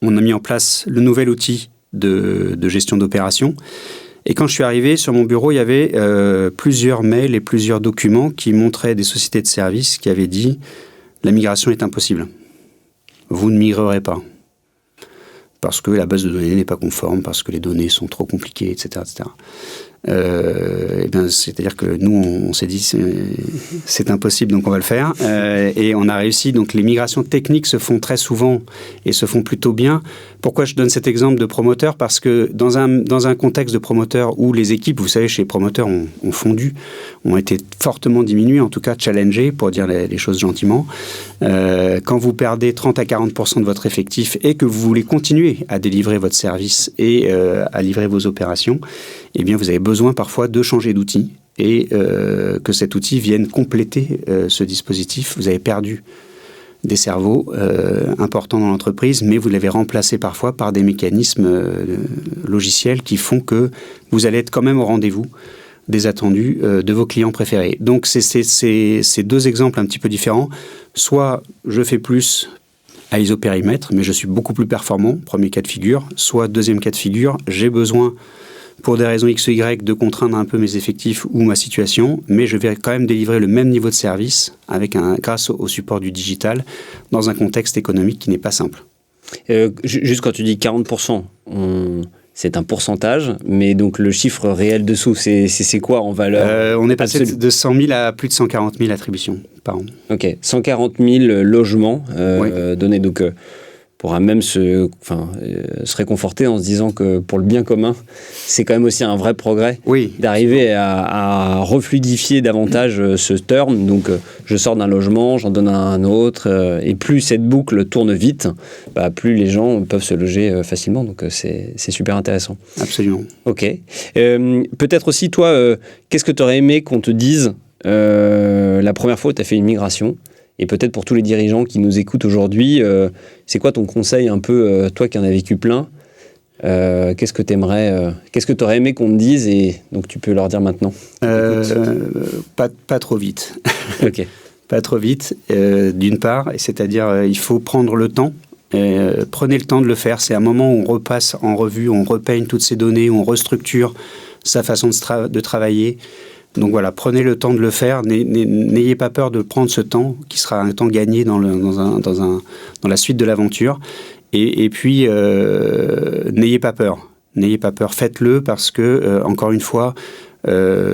on a mis en place le nouvel outil de gestion d'opération. Et quand je suis arrivé, sur mon bureau, il y avait plusieurs mails et plusieurs documents qui montraient des sociétés de services qui avaient dit « la migration est impossible. Vous ne migrerez pas. » Parce que la base de données n'est pas conforme, parce que les données sont trop compliquées, etc. etc. C'est-à-dire que nous, on s'est dit c'est impossible, donc on va le faire. Et on a réussi. Donc les migrations techniques se font très souvent et se font plutôt bien. Pourquoi je donne cet exemple de promoteur? Parce que dans un contexte de promoteur où les équipes, vous savez, chez les promoteurs ont fondu, ont été fortement diminuées, en tout cas challengées, pour dire les choses gentiment. Quand vous perdez 30 à 40% de votre effectif et que vous voulez continuer à délivrer votre service et à livrer vos opérations, eh bien vous avez besoin parfois de changer d'outil et que cet outil vienne compléter ce dispositif. Vous avez perdu des cerveaux importants dans l'entreprise, mais vous l'avez remplacé parfois par des mécanismes logiciels qui font que vous allez être quand même au rendez-vous des attendus de vos clients préférés. Donc, c'est deux exemples un petit peu différents. Soit je fais plus à isopérimètre, mais je suis beaucoup plus performant, premier cas de figure. Soit deuxième cas de figure, j'ai besoin, pour des raisons X ou Y, de contraindre un peu mes effectifs ou ma situation, mais je vais quand même délivrer le même niveau de service grâce au support du digital dans un contexte économique qui n'est pas simple. Juste quand tu dis 40%, c'est un pourcentage, mais donc le chiffre réel dessous, c'est quoi en valeur On est passé de 100 000 à plus de 140 000 attributions par an. Ok, 140 000 logements donnés. Donc, pourra même se réconforter en se disant que pour le bien commun, c'est quand même aussi un vrai progrès d'arriver à refluidifier davantage ce turn. Donc, je sors d'un logement, j'en donne un autre, et plus cette boucle tourne vite, plus les gens peuvent se loger facilement. Donc, c'est super intéressant. Absolument. Ok. Peut-être aussi, toi, qu'est-ce que tu aurais aimé qu'on te dise la première fois où tu as fait une migration ? Et peut-être pour tous les dirigeants qui nous écoutent aujourd'hui, c'est quoi ton conseil un peu, toi qui en as vécu plein, qu'est-ce que tu aurais aimé qu'on te dise et donc tu peux leur dire maintenant? Pas trop vite. Ok. Pas trop vite, d'une part, c'est-à-dire il faut prendre le temps. Prenez le temps de le faire. C'est un moment où on repasse en revue, on repeigne toutes ces données, on restructure sa façon de travailler. Donc voilà, prenez le temps de le faire. N'ayez pas peur de prendre ce temps, qui sera un temps gagné dans la suite de l'aventure. Et puis, n'ayez pas peur. N'ayez pas peur. Faites-le parce que, encore une fois,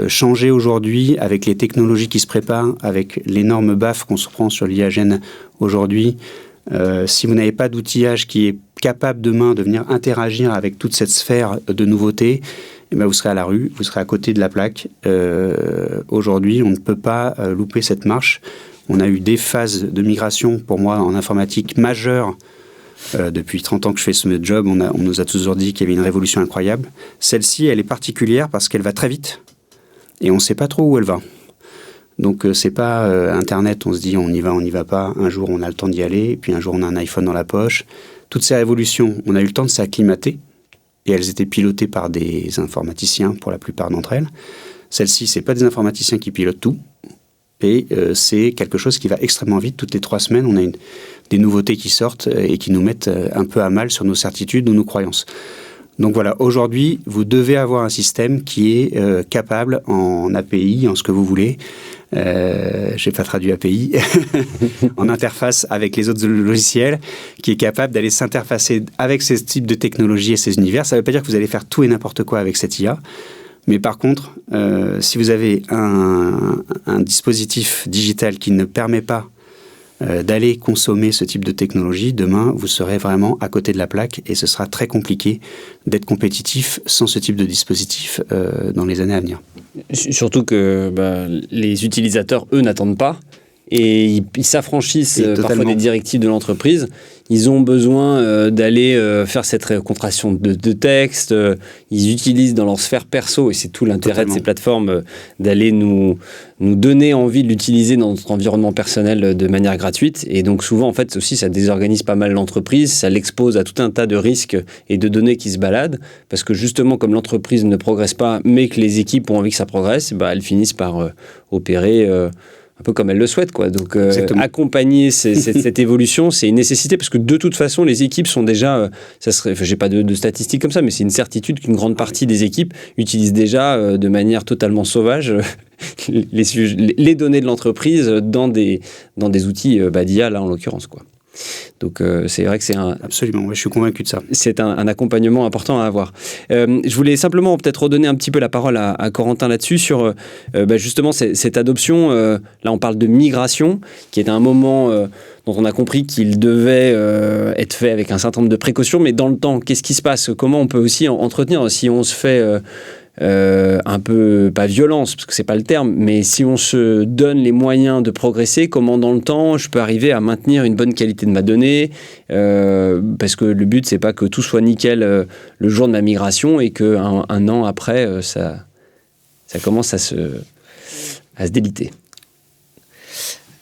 changer aujourd'hui avec les technologies qui se préparent, avec l'énorme baffe qu'on se prend sur l'IAGN aujourd'hui, si vous n'avez pas d'outillage qui est capable demain de venir interagir avec toute cette sphère de nouveautés, vous serez à la rue, vous serez à côté de la plaque. Aujourd'hui, on ne peut pas louper cette marche. On a eu des phases de migration, pour moi, en informatique majeures. Depuis 30 ans que je fais ce job, on nous a toujours dit qu'il y avait une révolution incroyable. Celle-ci, elle est particulière parce qu'elle va très vite et on ne sait pas trop où elle va. Donc, c'est pas Internet, on se dit on y va pas. Un jour, on a le temps d'y aller, puis un jour, on a un iPhone dans la poche. Toutes ces révolutions, on a eu le temps de s'acclimater. Et elles étaient pilotées par des informaticiens pour la plupart d'entre elles. Celle-ci, ce n'est pas des informaticiens qui pilotent tout. Et c'est quelque chose qui va extrêmement vite. Toutes les 3 semaines, on a des nouveautés qui sortent et qui nous mettent un peu à mal sur nos certitudes ou nos croyances. Donc voilà, aujourd'hui, vous devez avoir un système qui est capable en API, en ce que vous voulez. Je n'ai pas traduit API, en interface avec les autres logiciels, qui est capable d'aller s'interfacer avec ces types de technologies et ces univers. Ça ne veut pas dire que vous allez faire tout et n'importe quoi avec cette IA, mais par contre, si vous avez un dispositif digital qui ne permet pas d'aller consommer ce type de technologie, demain, vous serez vraiment à côté de la plaque et ce sera très compliqué d'être compétitif sans ce type de dispositif dans les années à venir. Surtout que les utilisateurs, eux, n'attendent pas et ils s'affranchissent parfois des directives de l'entreprise. Ils ont besoin d'aller faire cette contraction de texte. Ils utilisent dans leur sphère perso, et c'est tout l'intérêt de ces plateformes, d'aller nous donner envie de l'utiliser dans notre environnement personnel de manière gratuite. Et donc souvent, en fait, aussi, ça désorganise pas mal l'entreprise. Ça l'expose à tout un tas de risques et de données qui se baladent. Parce que justement, comme l'entreprise ne progresse pas, mais que les équipes ont envie que ça progresse, elles finissent par opérer... un peu comme elles le souhaitent, quoi. Donc, accompagner cette évolution, c'est une nécessité parce que de toute façon, les équipes sont déjà... j'ai pas de statistiques comme ça, mais c'est une certitude qu'une grande partie des équipes utilisent déjà de manière totalement sauvage les données de l'entreprise dans des outils d'IA, là, en l'occurrence, quoi. Donc, c'est vrai que c'est un... Absolument, je suis convaincu de ça. C'est un accompagnement important à avoir. Je voulais simplement peut-être redonner un petit peu la parole à Corentin là-dessus sur justement cette adoption. Là, on parle de migration, qui est un moment dont on a compris qu'il devait être fait avec un certain nombre de précautions. Mais dans le temps, qu'est-ce qui se passe? Comment on peut aussi entretenir si on se fait... un peu, pas violence, parce que c'est pas le terme, mais si on se donne les moyens de progresser, comment dans le temps je peux arriver à maintenir une bonne qualité de ma donnée, parce que le but c'est pas que tout soit nickel le jour de ma migration et qu'un an après ça commence à se déliter?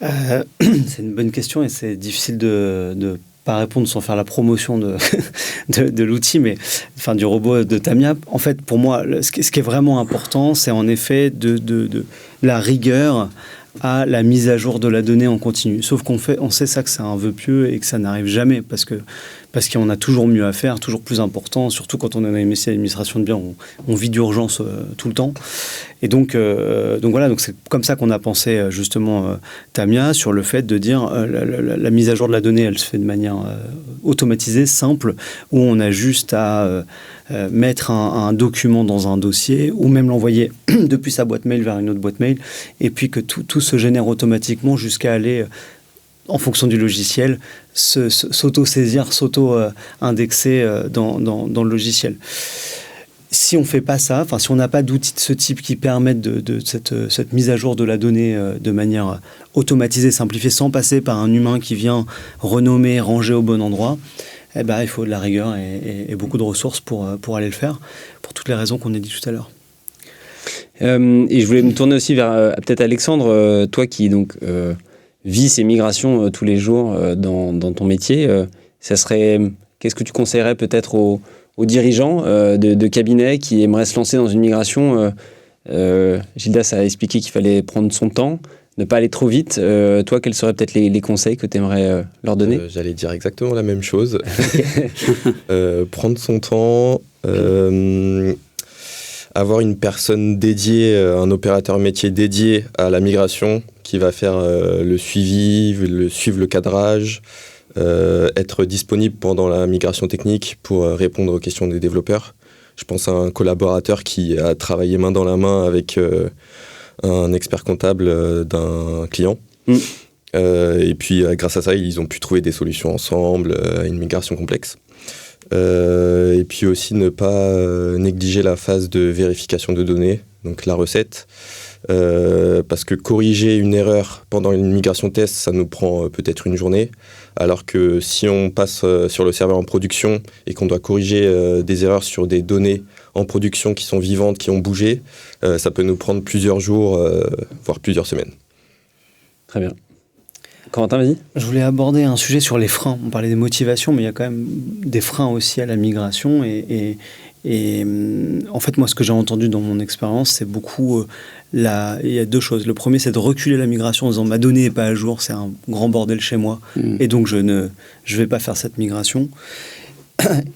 C'est une bonne question et c'est difficile de pas répondre sans faire la promotion de l'outil, mais enfin du robot de Tamia. En fait, pour moi, ce qui est vraiment important, c'est en effet de la rigueur à la mise à jour de la donnée en continu. Sauf on sait ça que c'est un vœu pieux et que ça n'arrive jamais parce qu'on a toujours mieux à faire, toujours plus important, surtout quand on est dans les métiers d'administration de biens, on vit d'urgence tout le temps. Et donc voilà, donc c'est comme ça qu'on a pensé justement Tamia sur le fait de dire la mise à jour de la donnée, elle se fait de manière automatisée, simple, où on a juste à mettre un document dans un dossier ou même l'envoyer depuis sa boîte mail vers une autre boîte mail et puis que tout se génère automatiquement jusqu'à aller en fonction du logiciel, s'auto-saisir, s'auto-indexer dans le logiciel. Si on ne fait pas ça, si on n'a pas d'outils de ce type qui permettent de cette mise à jour de la donnée de manière automatisée, simplifiée, sans passer par un humain qui vient renommer, ranger au bon endroit, il faut de la rigueur et beaucoup de ressources pour aller le faire, pour toutes les raisons qu'on a dit tout à l'heure. Et je voulais me tourner aussi vers peut-être Alexandre, toi qui donc vis ces migrations tous les jours dans ton métier. Qu'est-ce que tu conseillerais peut-être aux dirigeants de cabinets qui aimeraient se lancer dans une migration? Gildas a expliqué qu'il fallait prendre son temps, ne pas aller trop vite. Toi, quels seraient peut-être les conseils que tu aimerais leur donner? J'allais dire exactement la même chose. Prendre son temps, avoir une personne dédiée, un opérateur métier dédié à la migration qui va faire le suivi, suivre le cadrage, être disponible pendant la migration technique pour répondre aux questions des développeurs. Je pense à un collaborateur qui a travaillé main dans la main avec un expert comptable d'un client. Et puis, grâce à ça, ils ont pu trouver des solutions ensemble à une migration complexe. Et puis aussi, ne pas négliger la phase de vérification de données, donc la recette. Parce que corriger une erreur pendant une migration test, ça nous prend peut-être une journée. Alors que si on passe sur le serveur en production et qu'on doit corriger des erreurs sur des données en production qui sont vivantes, qui ont bougé, ça peut nous prendre plusieurs jours, voire plusieurs semaines. Très bien. Corentin, vas-y. Je voulais aborder un sujet sur les freins. On parlait des motivations, mais il y a quand même des freins aussi à la migration. Et en fait, moi, ce que j'ai entendu dans mon expérience, c'est beaucoup... il y a deux choses. Le premier, c'est de reculer la migration en disant « ma donnée n'est pas à jour, c'est un grand bordel chez moi, et donc je ne vais pas faire cette migration ».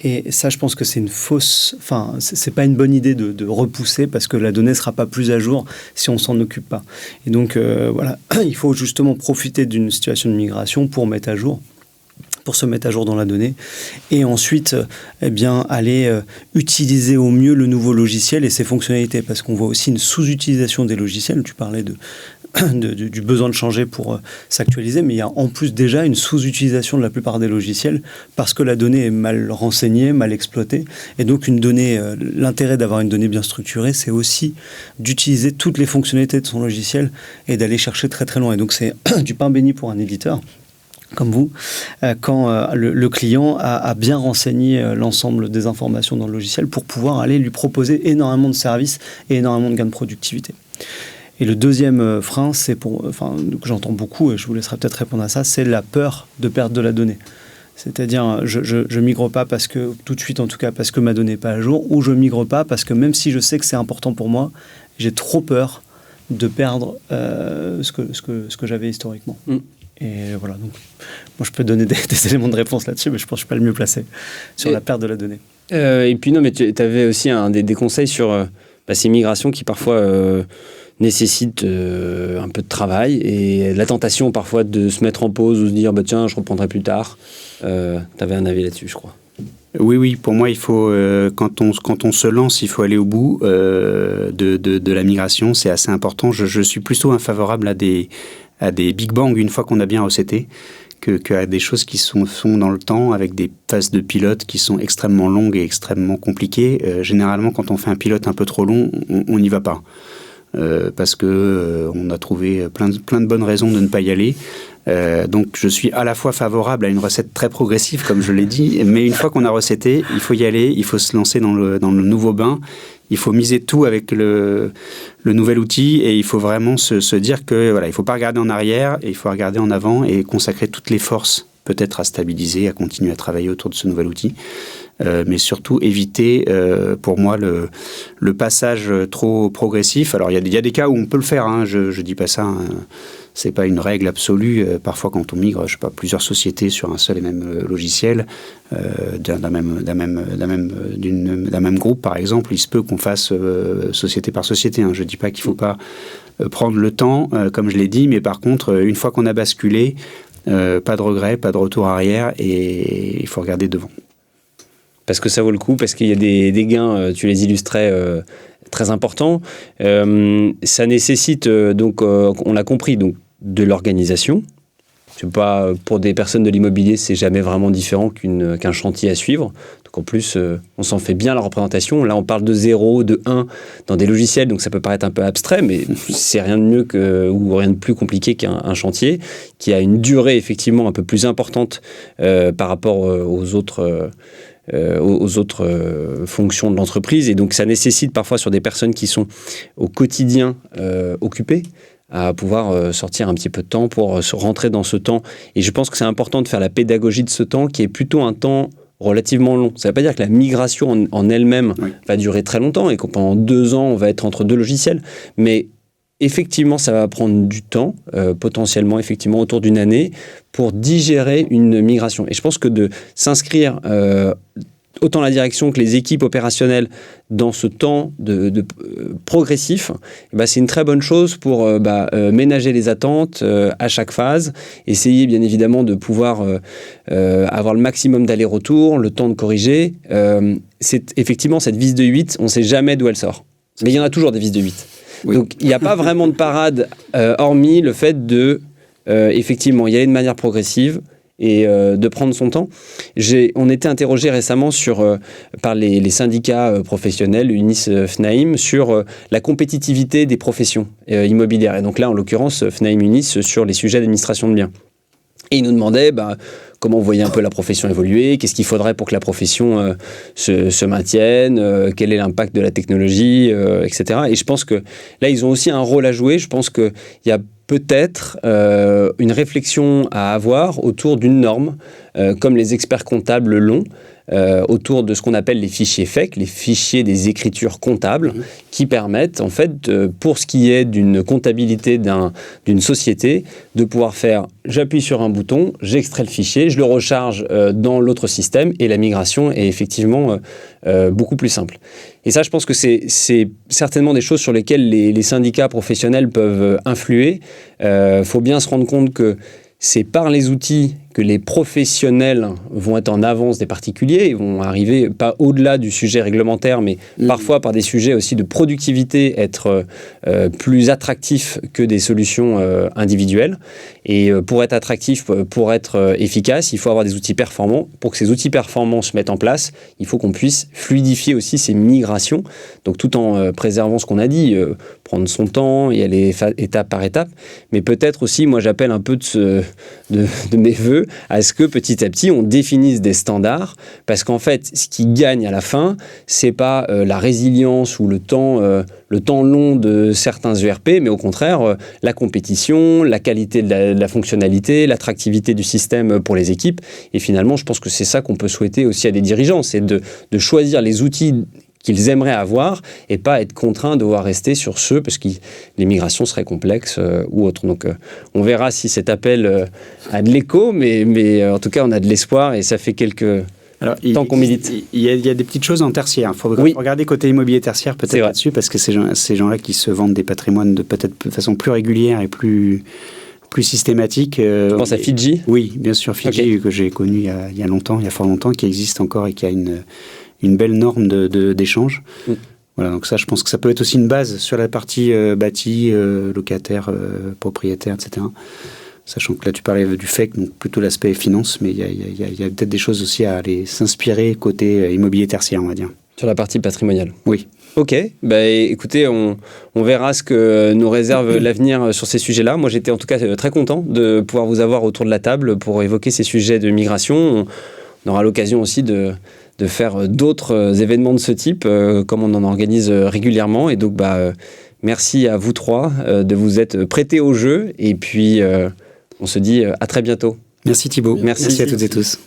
Et ça, je pense que c'est une fausse... Enfin, c'est pas une bonne idée de repousser parce que la donnée ne sera pas plus à jour si on ne s'en occupe pas. Et donc, voilà, il faut justement profiter d'une situation de migration pour mettre à jour, pour se mettre à jour dans la donnée. Et ensuite, aller utiliser au mieux le nouveau logiciel et ses fonctionnalités. Parce qu'on voit aussi une sous-utilisation des logiciels. Tu parlais du besoin de changer pour s'actualiser, mais il y a en plus déjà une sous-utilisation de la plupart des logiciels parce que la donnée est mal renseignée, mal exploitée. Et donc, l'intérêt d'avoir une donnée bien structurée, c'est aussi d'utiliser toutes les fonctionnalités de son logiciel et d'aller chercher très très loin. Et donc, c'est du pain béni pour un éditeur comme vous, quand le client a bien renseigné l'ensemble des informations dans le logiciel pour pouvoir aller lui proposer énormément de services et énormément de gains de productivité. Et le deuxième frein, que j'entends beaucoup, et je vous laisserai peut-être répondre à ça, c'est la peur de perdre de la donnée. C'est-à-dire, je migre pas parce que, tout de suite en tout cas, parce que ma donnée n'est pas à jour, ou je migre pas parce que même si je sais que c'est important pour moi, j'ai trop peur de perdre ce que j'avais historiquement. Et voilà, donc moi je peux donner des éléments de réponse là-dessus, mais je pense que je ne suis pas le mieux placé sur la perte de la donnée. Et puis non, mais tu avais aussi des conseils sur ces migrations qui parfois nécessitent un peu de travail et la tentation parfois de se mettre en pause ou de se dire tiens, je reprendrai plus tard. Tu avais un avis là-dessus, je crois. Oui, pour moi, il faut, quand on se lance, il faut aller au bout de la migration, c'est assez important. Je suis plutôt infavorable à des big bang une fois qu'on a bien recetté qu'à des choses qui sont dans le temps avec des phases de pilote qui sont extrêmement longues et extrêmement compliquées. Généralement, quand on fait un pilote un peu trop long, on n'y va pas. Parce que on a trouvé plein de bonnes raisons de ne pas y aller. Donc je suis à la fois favorable à une recette très progressive, comme je l'ai dit, mais une fois qu'on a recetté, il faut y aller, il faut se lancer dans le nouveau bain, il faut miser tout avec le nouvel outil et il faut vraiment se dire que voilà, il ne faut pas regarder en arrière et il faut regarder en avant et consacrer toutes les forces peut-être à stabiliser, à continuer à travailler autour de ce nouvel outil. Mais surtout éviter, pour moi, le passage trop progressif. Alors, il y a des cas où on peut le faire, hein, je ne dis pas ça, c'est pas une règle absolue. Parfois, quand on migre, je sais pas, plusieurs sociétés sur un seul et même logiciel, d'un même groupe, par exemple, il se peut qu'on fasse société par société. Hein. Je ne dis pas qu'il ne faut pas prendre le temps, comme je l'ai dit, mais par contre, une fois qu'on a basculé, pas de regret, pas de retour arrière, et il faut regarder devant. Parce que ça vaut le coup, parce qu'il y a des gains, tu les illustrais, très importants. Ça nécessite, donc, on l'a compris, donc, de l'organisation. C'est pas, pour des personnes de l'immobilier, c'est jamais vraiment différent qu'un chantier à suivre. Donc en plus, on s'en fait bien la représentation. Là, on parle de 0, de 1 dans des logiciels, donc ça peut paraître un peu abstrait, mais c'est rien de mieux ou rien de plus compliqué qu'un chantier qui a une durée effectivement un peu plus importante par rapport aux autres fonctions de l'entreprise. Et donc, ça nécessite parfois sur des personnes qui sont au quotidien occupées à pouvoir sortir un petit peu de temps pour se rentrer dans ce temps. Et je pense que c'est important de faire la pédagogie de ce temps qui est plutôt un temps relativement long. Ça ne veut pas dire que la migration en elle-même va durer très longtemps et que pendant 2 ans, on va être entre 2 logiciels. Mais effectivement, ça va prendre du temps, potentiellement, effectivement, autour d'une année, pour digérer une migration. Et je pense que de s'inscrire, autant la direction que les équipes opérationnelles, dans ce temps de progressif, c'est une très bonne chose pour ménager les attentes à chaque phase, essayer bien évidemment de pouvoir avoir le maximum d'aller-retour, le temps de corriger. C'est effectivement cette vis de 8, on ne sait jamais d'où elle sort. Mais il y en a toujours des vis de 8. Oui. Donc, il n'y a pas vraiment de parade, hormis le fait de, effectivement, y aller de manière progressive et de prendre son temps. On était interrogé récemment par les syndicats professionnels, UNIS, FNAIM, sur la compétitivité des professions immobilières. Et donc là, en l'occurrence, FNAIM, UNIS, sur les sujets d'administration de biens. Et ils nous demandaient comment on voyait un peu la profession évoluer, qu'est-ce qu'il faudrait pour que la profession se maintienne, quel est l'impact de la technologie, etc. Et je pense que là, ils ont aussi un rôle à jouer. Je pense qu'il y a peut-être une réflexion à avoir autour d'une norme, comme les experts comptables l'ont, autour de ce qu'on appelle les fichiers FEC, les fichiers des écritures comptables, qui permettent, en fait, pour ce qui est d'une comptabilité d'une société, de pouvoir faire, j'appuie sur un bouton, j'extrais le fichier, je le recharge dans l'autre système, et la migration est effectivement beaucoup plus simple. Et ça, je pense que c'est certainement des choses sur lesquelles les syndicats professionnels peuvent influer. Faut bien se rendre compte que c'est par les outils que les professionnels vont être en avance des particuliers, ils vont arriver pas au-delà du sujet réglementaire, mais parfois par des sujets aussi de productivité, être plus attractifs que des solutions individuelles. Et pour être attractif, pour être efficace, il faut avoir des outils performants. Pour que ces outils performants se mettent en place, il faut qu'on puisse fluidifier aussi ces migrations, donc tout en préservant ce qu'on a dit, prendre son temps, y aller étape par étape, mais peut-être aussi, moi j'appelle un peu de mes voeux, à ce que petit à petit on définisse des standards, parce qu'en fait ce qui gagne à la fin, c'est pas la résilience ou le temps long de certains ERP, mais au contraire la compétition, la qualité de la fonctionnalité, l'attractivité du système pour les équipes. Et finalement, je pense que c'est ça qu'on peut souhaiter aussi à des dirigeants, c'est de choisir les outils qu'ils aimeraient avoir et pas être contraints de devoir rester sur ceux parce que les migrations seraient complexes ou autres. Donc on verra si cet appel a de l'écho, mais en tout cas on a de l'espoir et ça fait quelques temps qu'on milite. Il y a des petites choses en tertiaire. Il faut regarder côté immobilier tertiaire peut-être là-dessus, parce que ces gens-là qui se vendent des patrimoines peut-être de façon plus régulière et plus systématique. Je pense à Fidji. Oui, bien sûr, Fidji, que j'ai connu il y a longtemps, il y a fort longtemps, qui existe encore et qui a une belle norme d'échange. Voilà, donc ça, je pense que ça peut être aussi une base sur la partie bâti, locataire, propriétaire, etc. Sachant que là, tu parlais du FEC, donc plutôt l'aspect finance, mais il y a peut-être des choses aussi à aller s'inspirer côté immobilier tertiaire, on va dire. Sur la partie patrimoniale. Oui. Ok, écoutez, on verra ce que nous réserve l'avenir sur ces sujets-là. Moi, j'étais en tout cas très content de pouvoir vous avoir autour de la table pour évoquer ces sujets de migration. On aura l'occasion aussi de faire d'autres événements de ce type, comme on en organise régulièrement. Et donc, merci à vous trois de vous être prêtés au jeu. Et puis, on se dit à très bientôt. Merci Thibaut. Merci À toutes et tous.